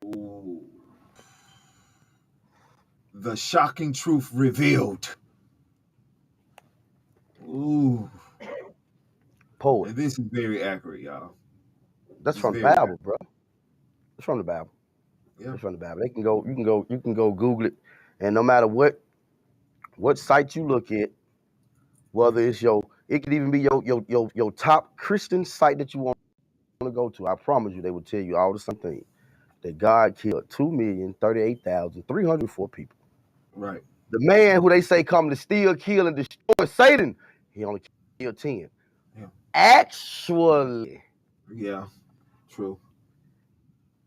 Ooh. The shocking truth revealed. Ooh. poet. And this is very accurate, y'all. That's It's from the very Bible, bro. It's from the Bible. Yeah. It's from the Bible. They can go. You can go Google it, and no matter what site you look at, whether it's it could even be your top Christian site that you want to go to. I promise you, they will tell you all the same thing. That God killed 2,038,304 people. Right. The man who they say come to steal, kill, and destroy, Satan, he only killed 10. Yeah. Actually, Yeah. True.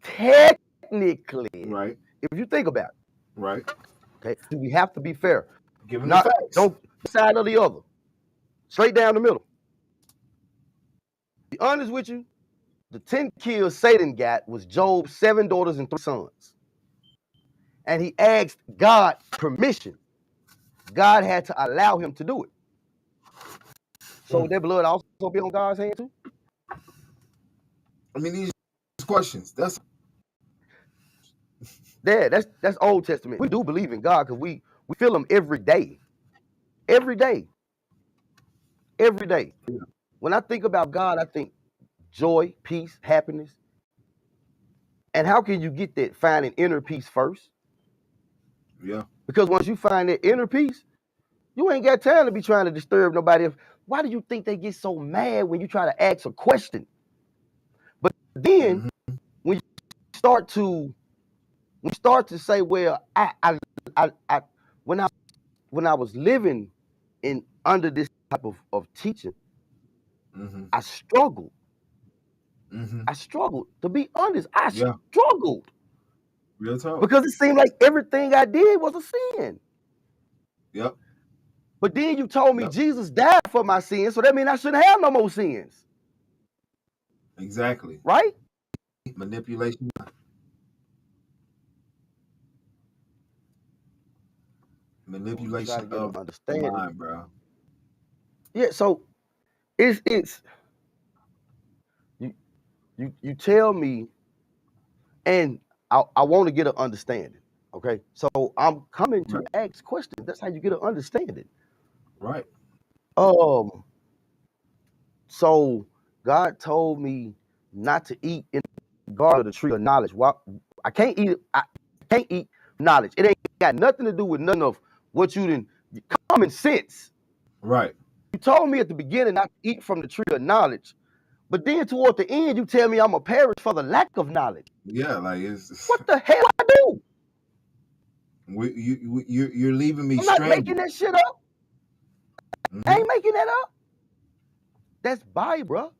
technically, Right. if you think about it, Right. okay, we have to be fair. Give him Not the facts. don't side or the other. Straight down the middle. To be honest with you, the 10 kills Satan got was Job's 7 daughters and 3 sons. And he asked God permission. God had to allow him to do it. So would their blood also be on God's hand too? I mean, these questions. That's That's Old Testament. We do believe in God because we feel him every day. Every day. Every day. When I think about God, I think joy, peace, happiness. And how can you get that? Finding inner peace first. yeah. Because once you find that inner peace, you ain't got time to be trying to disturb nobody else. Why do you think they get so mad when you try to ask a question? But then when you start to say, well, when I was living under this type of teaching, I struggled. I struggled. To be honest, I struggled. Real talk. Because it seemed like everything I did was a sin. Yep. But then you told me Jesus died for my sins, so that means I shouldn't have no more sins. Exactly. Right? Manipulation. Manipulation of the mind, bro. Yeah, so it's you tell me, and I want to get an understanding. Okay, so I'm coming to ask questions. That's how you get an understanding. Right. So God told me not to eat in the garden of the tree of knowledge. I can't eat. I can't eat knowledge. It ain't got nothing to do with none of what you didn't. Common sense. Right. You told me at the beginning not to eat from the tree of knowledge, but then toward the end you tell me I'm a perish for the lack of knowledge. Yeah, like it's what the hell I do? You're leaving me I'm not stranded. making that shit up. I ain't making that up. That's Bible, bro.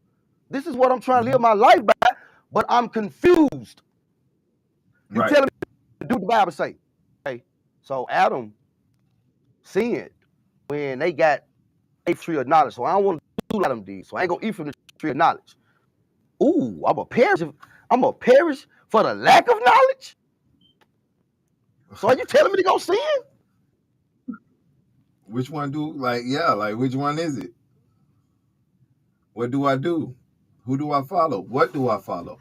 This is what I'm trying to live my life by, but I'm confused. You telling me to do what the Bible say. Okay, so Adam sinned when they got a tree of knowledge. So I don't want to do what Adam did. So I ain't gonna eat from the tree of knowledge. Ooh, I'm a perish for the lack of knowledge. So are you telling me to go sin? Which one do which one is it? What do I do? Who do I follow? What do I follow?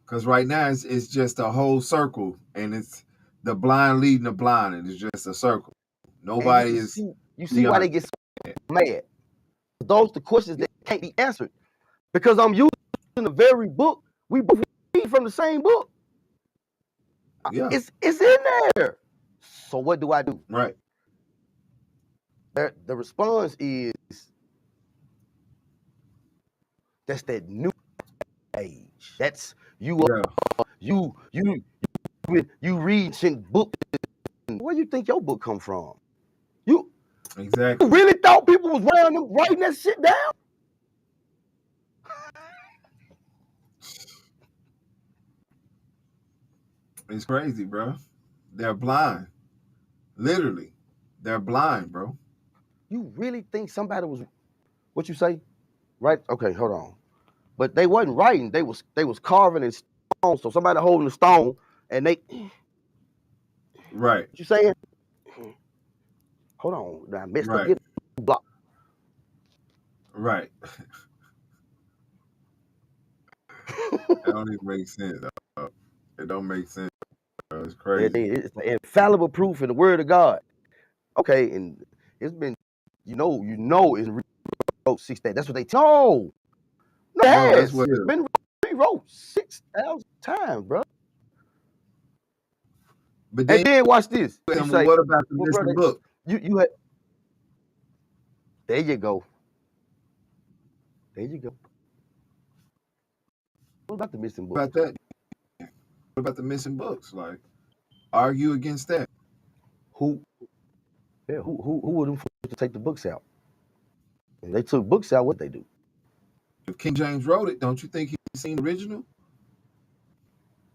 Because right now it's just a whole circle, and it's the blind leading the blind, and it's just a circle. Nobody is. You see why they get so mad? Those are the questions that can't be answered because I'm using the very book we both read from the same book. Yeah, it's in there. So what do I do? Right. The response is that's that new age. That's you reading books. Where you think your book come from? You really thought people was writing that shit down? It's crazy, bro. They're blind. Literally, they're blind, bro. You really think somebody was what you say? Right? Okay, hold on. But they wasn't writing. They was carving in stone. So somebody holding the stone and they Right. What you saying? Hold on. I messed up. Get block. Right. That don't even make sense. It don't make sense. It's crazy. It's the infallible proof in the word of God. Okay, and it's been, it's wrote 6,000. That's what they no. No, that's it what it has is. been rewrote 6,000 times, bro. But And then watch this. You then say, what about the well, missing brother, book? you had. There you go. There you go. What about the missing book? What about that? What about the missing books? Like, argue against that. Who would them to take the books out? When they took books out, what they do? If King James wrote it, don't you think he's seen the original?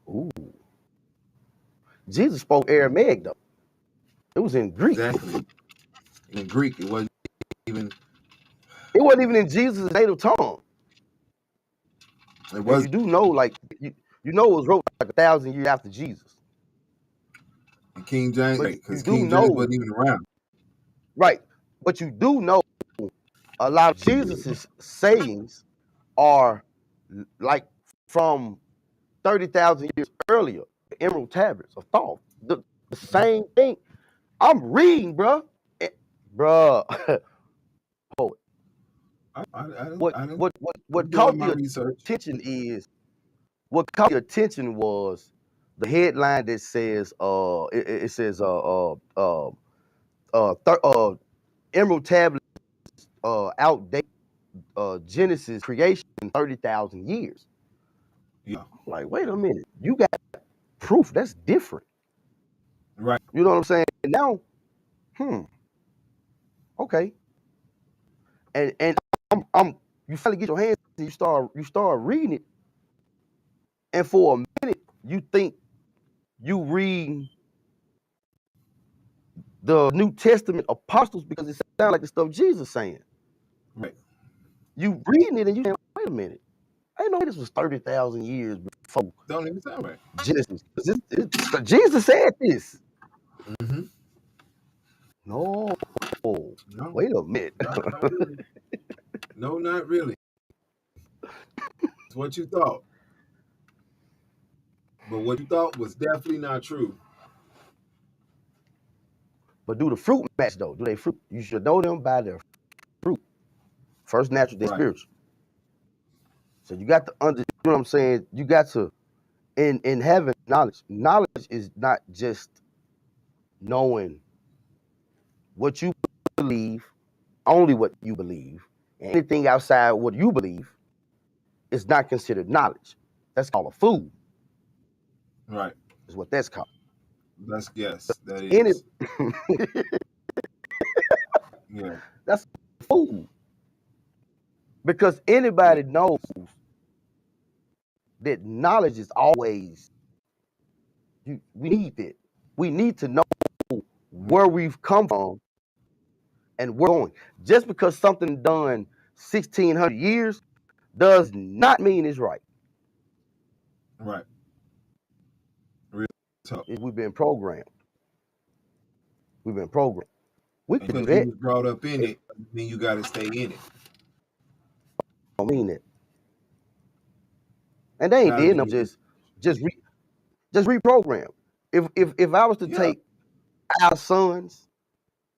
Ooh. Jesus spoke Aramaic though. It was in Greek. Exactly. In Greek, it wasn't even. It wasn't even in Jesus' native tongue. It And was you do know, like you know, it was wrote like 1,000 years after Jesus. King James, But because you do King know, James wasn't even around. right? But you do know a lot of Jesus' sayings are like from 30,000 years earlier. The Emerald Tablets of Thought. The same thing. I'm reading, bruh. Bruh. Hold it. I didn't What do caught my the research. attention is what caught the attention was the headline that says it says Emerald Tablets outdate Genesis creation in 30,000 years. Yeah. Like, wait a minute, you got proof that's different. Right. You know what I'm saying? Now, okay. And I'm you finally get your hands and you start reading it, and for a minute you think you read the New Testament apostles because it sounds like the stuff Jesus saying. Right. You reading it and you say, wait a minute, I didn't know this was 30,000 years before Don't even sound right. Genesis. Jesus said this. Mm-hmm. No, No. wait a minute. Not really. No, not really. It's what you thought. But what you thought was definitely not true. But do the fruit match though? Do they fruit? You should know them by their fruit. First natural, then Right. spiritual. So you got to you know what I'm saying? You got to in having knowledge. Knowledge is not just knowing what you believe, only what you believe. And anything outside what you believe is not considered knowledge. That's called a fool. Right. Is what that's called. That's yes. That In is. it, Yeah. that's a fool. Because anybody knows that knowledge is always we need that. We need to know where we've come from and where we're going. Just because something done 1,600 years does not mean it's right. Right. Real talk. We've been programmed. We've been programmed. We And can do because you that. was brought up in it, then you got to stay in it. I don't mean that. And they ain't Gotta did no be. just reprogram. If I was to Yeah. take our sons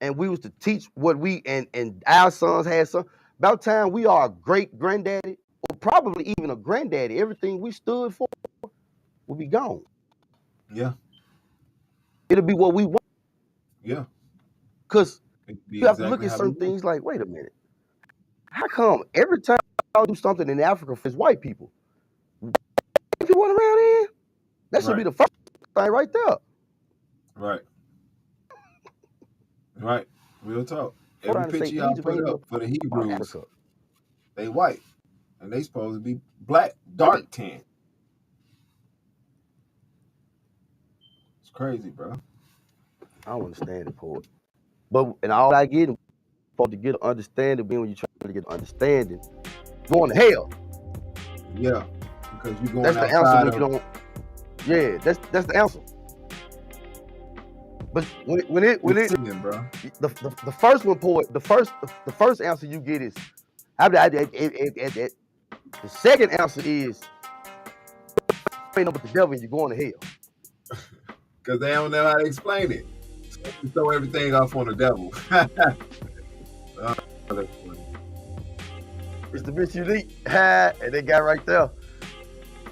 and we was to teach what we and our sons had son, about time we are a great granddaddy or probably even a granddaddy, everything we stood for will be gone. Yeah. It'll be what we want. Yeah. Because It could be you have to exactly look at how certain we want. things like, wait a minute, how come every time I do something in Africa for white people, if you want around here, that should be Right. the first thing right there. Right. Right. Real talk. I'm trying Every to say picture y'all Egypt put ain't up for the Hebrews, Africa. they white. And they supposed to be black, dark tan. It's crazy, bro. I don't understand it, poet. But and all I get is supposed to get an understanding. When you're trying to get an understanding, going to hell. Yeah. Because you're going That's the answer outside when you of don't. Yeah, that's the answer. But when it sin, bro. the first one, poet, the first answer you get is the second answer is ain't no but the devil and you're going to hell. Because they don't know how to explain it. So you throw everything off on the devil. Oh, that's funny. It's the MrUnique. And that guy right there,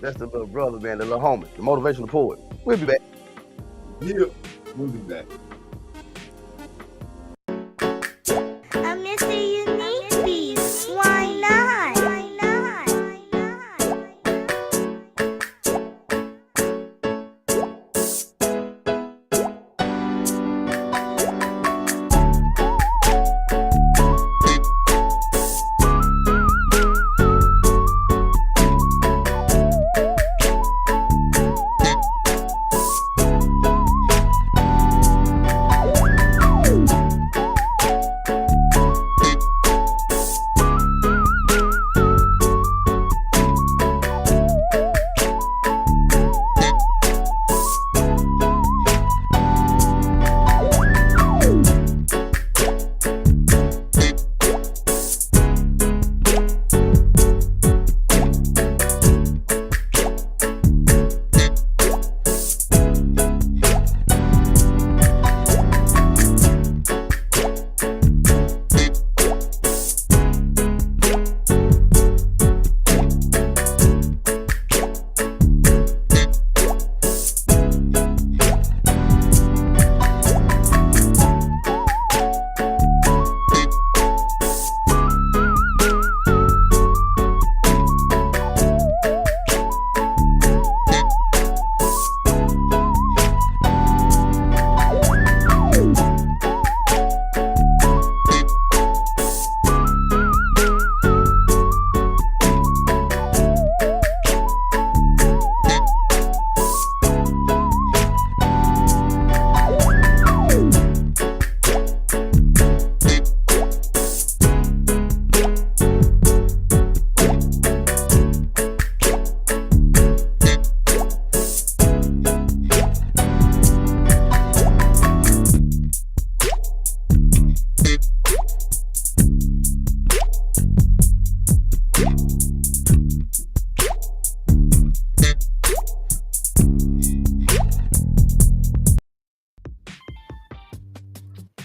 that's the little brother, man, the little homie, the motivational poet. We'll be back. Yeah, we'll be back. Mr. Unique, please. Why not? Why not?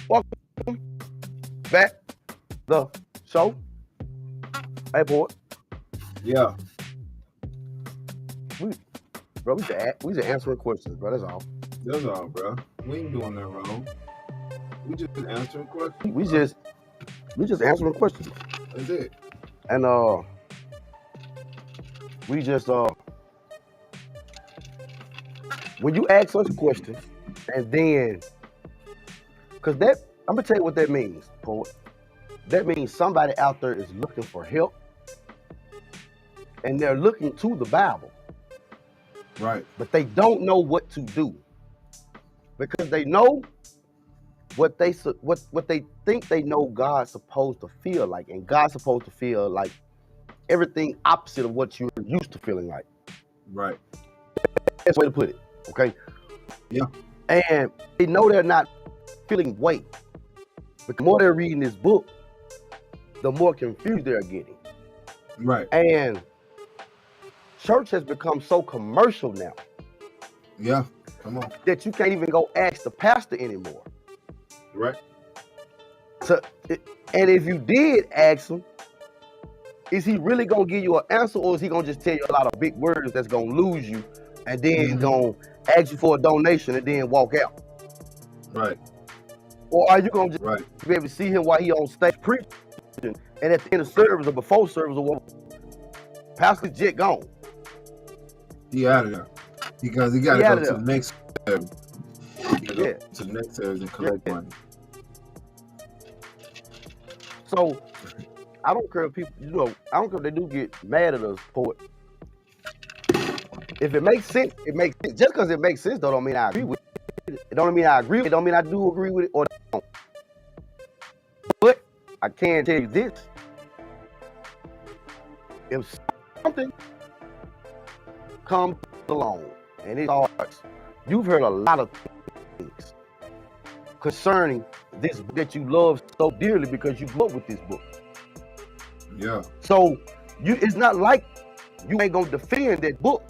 Welcome back the show. Hey, boy. Yeah. We just answering questions, bro. That's all. That's all, bro. We ain't doing that wrong. We just answering questions. We just answering questions. That's it. And we just when you ask us a question, and then because that I'm gonna tell you what that means, poet. That means somebody out there is looking for help, and they're looking to the Bible, Right. but they don't know what to do because they know what they think they know God's supposed to feel like, and God's supposed to feel like everything opposite of what you're used to feeling like. Right. That's the way to put it. Okay. Yeah. And they know they're not feeling weight, but the more they're reading this book, the more confused they're getting. Right. And church has become so commercial now Yeah. Come on. that you can't even go ask the pastor anymore. Right. So, and if you did ask him, is he really gonna give you an answer, or is he gonna just tell you a lot of big words that's gonna lose you, and then gonna ask you for a donation and then walk out? Right. Or are you gonna just Right. be able to see him while he on stage preaching, and at the end of service or before service or what, Pastor Jet gone? He out of there because he got to He go outta to there. the next service. He gotta go Yeah. to the next service and collect money. So I don't care if people, I don't care if they do get mad at us for it. If it makes sense, it makes sense. Just because it makes sense, don't mean I agree with it. It don't mean I agree with it. It don't mean I do agree with it or don't. But I can tell you this. If something comes along and it starts, you've heard a lot of things concerning this book that you love so dearly because you grew up with this book. Yeah. So it's not like you ain't gonna defend that book,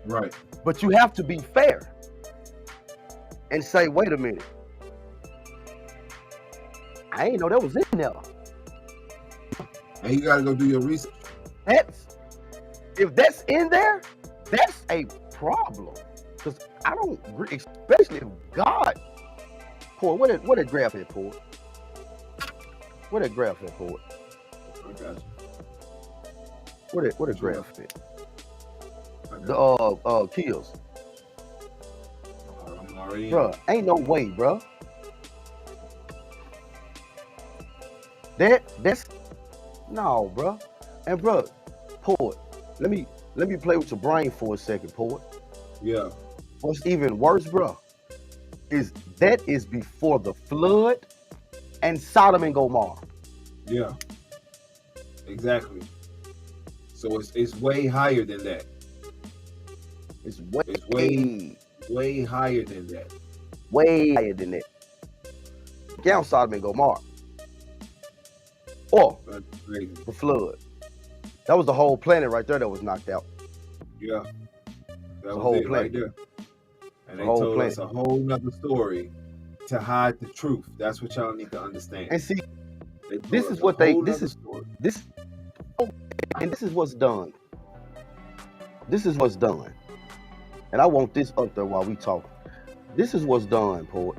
Right. but you have to be fair and say, wait a minute, I ain't know that was in there. And you gotta go do your research. If that's in there, that's a problem. Because I don't agree, especially if God. Poet, what that graph here, Poet? What that graph here, Poet? I got you. What that graph here? I got The kills. you. I'm already in. Bruh, ain't no way, bruh. That's no, bruh. And bruh, Poet, let me play with your brain for a second, Poet. Yeah. What's even worse, bruh, is that is before the flood and Sodom and Gomorrah. Yeah. Exactly. So it's way higher than that. It's way higher than that. way higher than that. Count Sodom and Gomorrah. Or That's crazy. the flood. That was the whole planet right there that was knocked out. Yeah. That was whole it right planet. there. And they whole told planet. us a whole nother story to hide the truth. That's what y'all need to understand. And see, They told this us is a what they whole this nother is story. this and this is what's done. This is what's done. And I want this up there while we talk. This is what's done, Poet.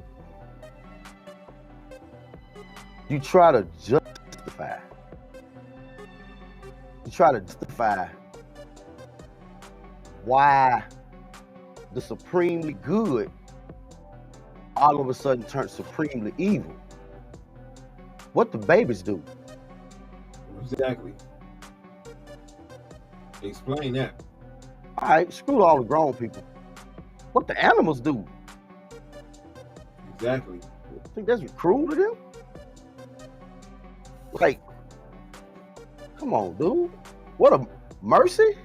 You try to justify. You try to justify why the supremely good all of a sudden turned supremely evil. What the babies do? Exactly. Explain that. All right, screw all the grown people. What the animals do? Exactly. Think that's cruel to them? Like, come on, dude. What a mercy.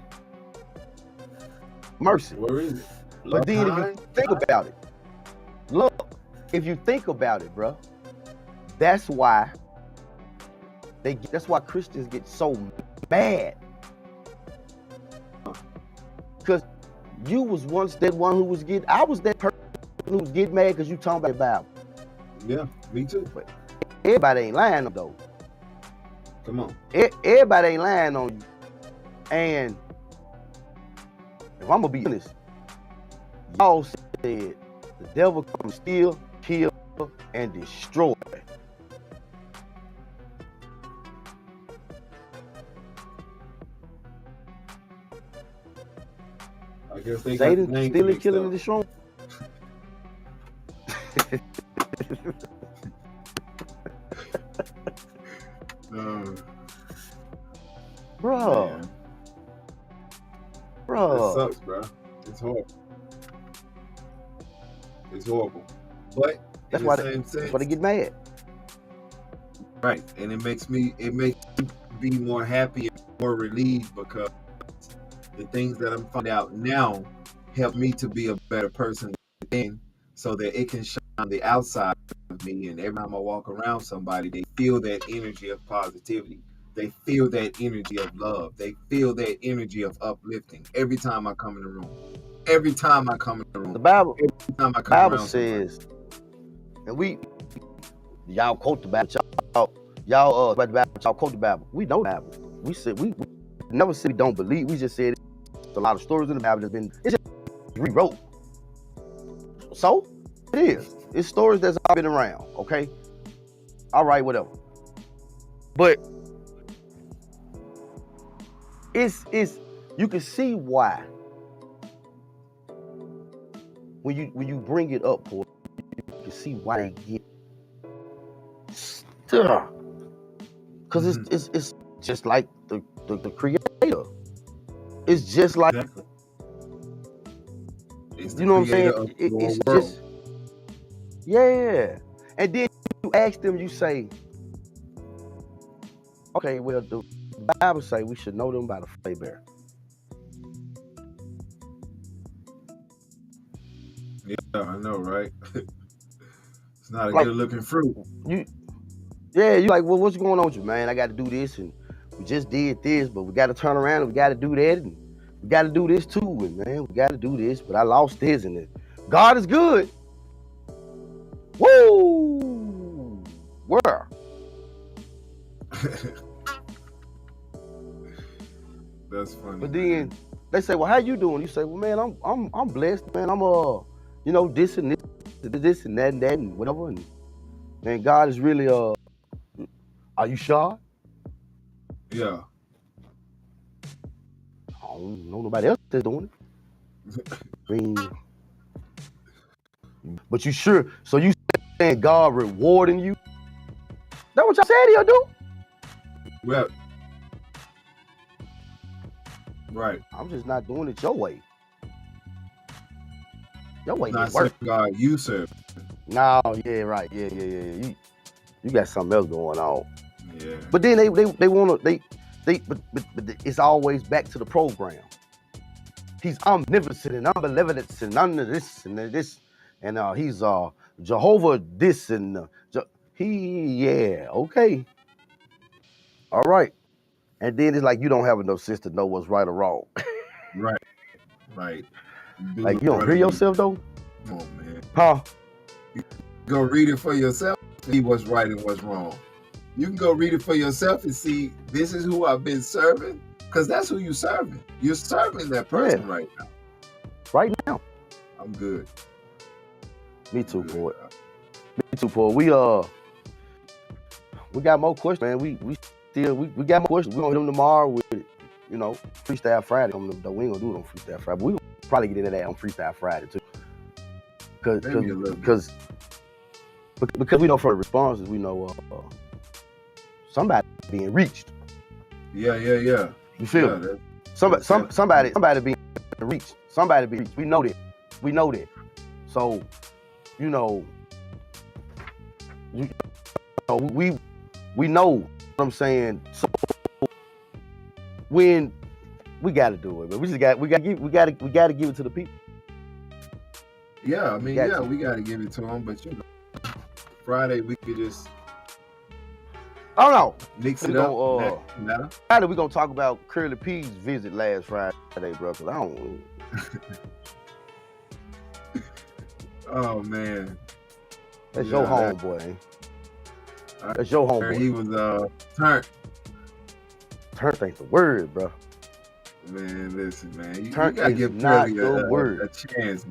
Mercy. Where is it? But then if you think about it, look, if you think about it, bro, that's why Christians get so mad. Because you was once that one who was getting, I was that person who was getting mad because you talking about the Bible. Yeah, me too. But everybody ain't lying though. Come on. Everybody ain't lying on you. And if I'm gonna be honest, y'all said the devil come steal, kill, and destroy. I guess they got the Satan names stealing, mixed killing, up. and destroying. Bro. Man, Bro. that sucks, bro. It's horrible. It's horrible. But That's in why the same sense, they get mad. right? And it makes me be more happy and more relieved because the things that I'm finding out now help me to be a better person within, so that it can shine on the outside of me. And every time I walk around somebody, they feel that energy of positivity. They feel that energy of love. They feel that energy of uplifting. Every time I come in the room. Every time I come in the room. The Bible, Every time I come Bible around says, and y'all quote the Bible, y'all about the Bible, y'all quote the Bible. We know the Bible. We said we never said we don't believe. We just said it's a lot of stories in the Bible it's just rewrote. So it is. It's stories that's all been around. Okay. All right, whatever. But it's you can see why when you bring it up, Paul, you can see why they get stuck. Because it's just like the creator. It's just like Exactly. It's you know what I'm saying? creator of It's the world. just yeah. And then you ask them, you say, okay, well the Bible say we should know them by the fruit they bear. Yeah, I know, right? It's not a Like, good looking fruit. You like, well, what's going on with you, man? I got to do this, and we just did this, but we got to turn around and we got to do that, and we got to do this too, and man, we got to do this, but I lost this, and God is good. Woo! Where? That's funny. But then they say, well, how you doing? You say, well, man, I'm blessed, man. I'm you know, this and this and that and whatever. And man, God is really are you sure? Yeah. I don't know nobody else that's doing it. I mean, but you sure? So you saying God rewarding you? That what y'all said he'll do? Well, right. I'm just not doing it your way. Your way Not didn't work. God, you serve. No, yeah, right, yeah. You got something else going on. Yeah. But then they want to but it's always back to the program. He's omnipotent and omnibenevolent and none of this and this and he's Jehovah this and okay. All right. And then it's like you don't have enough sense to know what's right or wrong. Right. Like you don't hear yourself though? Come on, man. Huh? Go read it for yourself, see what's right and what's wrong. You can go read it for yourself and see this is who I've been serving, because that's who you're serving. You're serving that person right now. Right now. I'm good. Me too, boy. Me too, Paul. We got more questions, man. We got more questions. We're gonna hit them tomorrow with, you know, Freestyle Friday. We ain't gonna do it on Freestyle Friday, but we gonna probably get into that on Freestyle Friday too. Because we know from the responses, we know somebody being reached. Yeah. You feel me? Somebody being reached. Somebody being reached. We know that. So, we know what I'm saying. So when we gotta do it, but we gotta give it to the people. Yeah, I mean, we gotta give it to them, but you know, Friday we could just I don't know. Mix it up. Friday we gonna talk about Curly P's visit last Friday, bro. Cause I don't. Oh man, that's your homeboy. That's your homeboy. He was turned. Turned ain't the word, bro. Man, listen, man. You Turned gotta is give not Curly a chance,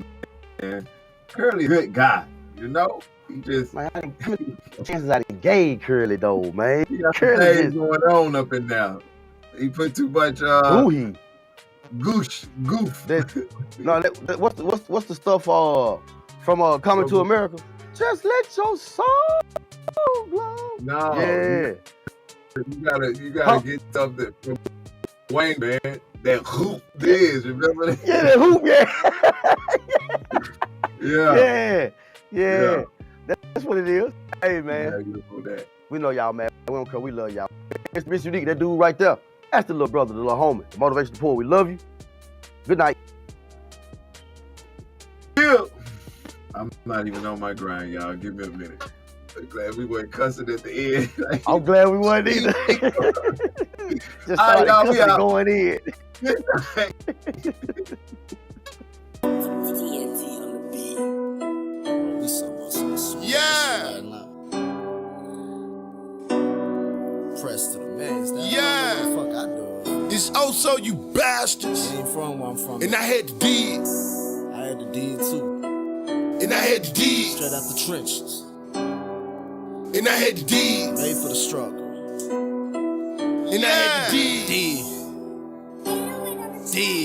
man. Curly, good guy. You know, he just. Man, how many chances I done gave Curly though, man? He got Curly things going on up and down. He put too much goof. What's the stuff from Coming to America? Just let your soul glow. No. Yeah. You gotta get something from Wayne, man. That hoop is, remember that? Yeah, that hoop, yeah. That's what it is. Hey, man. We know y'all, man. We don't care. We love y'all. It's MrUnique, that dude right there. That's the little brother, the little homie, the motivational poor. We love you. Good night. Yeah. I'm not even on my grind, y'all. Give me a minute. I'm glad we weren't cussing at the end. I'm glad we weren't either. Just started cussing going in. Yeah. Press to the max. Yeah. What the fuck I do? It's also you bastards. Ain't from where I'm from. And I had the deed. I had the deed too. And I had the deed. Straight out the trenches. And I had the deed. Made for the struggle. And I had the deed.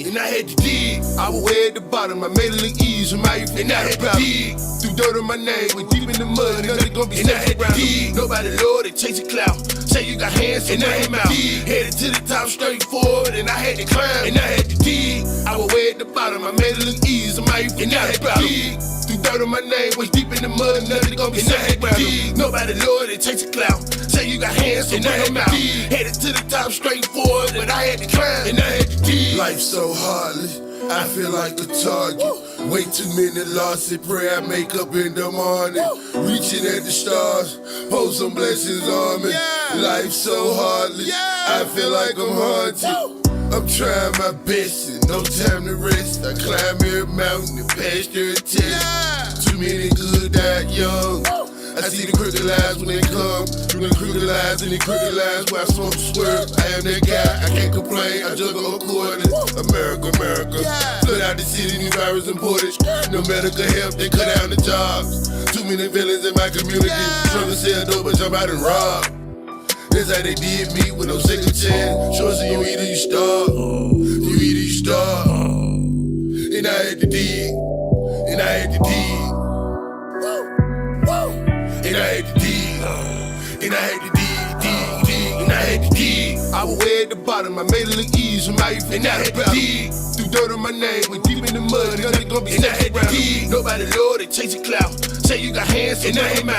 And I had the dig. I was way at the bottom, I made it look easy. And I had the dig. Threw dirt on my name, went deep in the mud. Nothing gonna be safe around dig. Nobody Lord, they chase a clout. Say you got hands in your mouth. Headed to the top, straight forward, and I had to climb. And I had to dig. I was way at the bottom, I made it look easy. And I had the dig. Threw dirt on my name, went deep in the mud. Nothing gonna be safe around dig. Nobody Lord, they chase a clout. Say you got hands in your mouth. Headed to the top, straight forward, but I had to climb. And I had to dig. Life so heartless, I feel like a target. Way too many losses, pray I make up in the morning. Reaching at the stars, pour some blessings on me. Life so heartless, I feel like I'm haunted. I'm trying my best and no time to rest. I climb every mountain and pass every test. Too many good died young. I see the crooked lines when they come. Through the crooked lines and the crooked lines where I smoke and swerve. I am that guy, I can't complain. I juggle according. America, America. Flood out the city, new virus imported. No medical help, they cut down the jobs. Too many villains in my community. Trying to sell dope, but jump out and rob. That's how they did me with no second chance. Sure, so you eat or you starve. You eat or you starve. And I had to dig. And I had to dig. And I had to dig. And I had to dig. And I had to dig. I was way at the bottom, I made it look easy from my youth. And I had to dig. Threw dirt on my name, went deep in the mud. And I had to dig. Nobody know they chase a clout. Say you got hands, and I had to dig.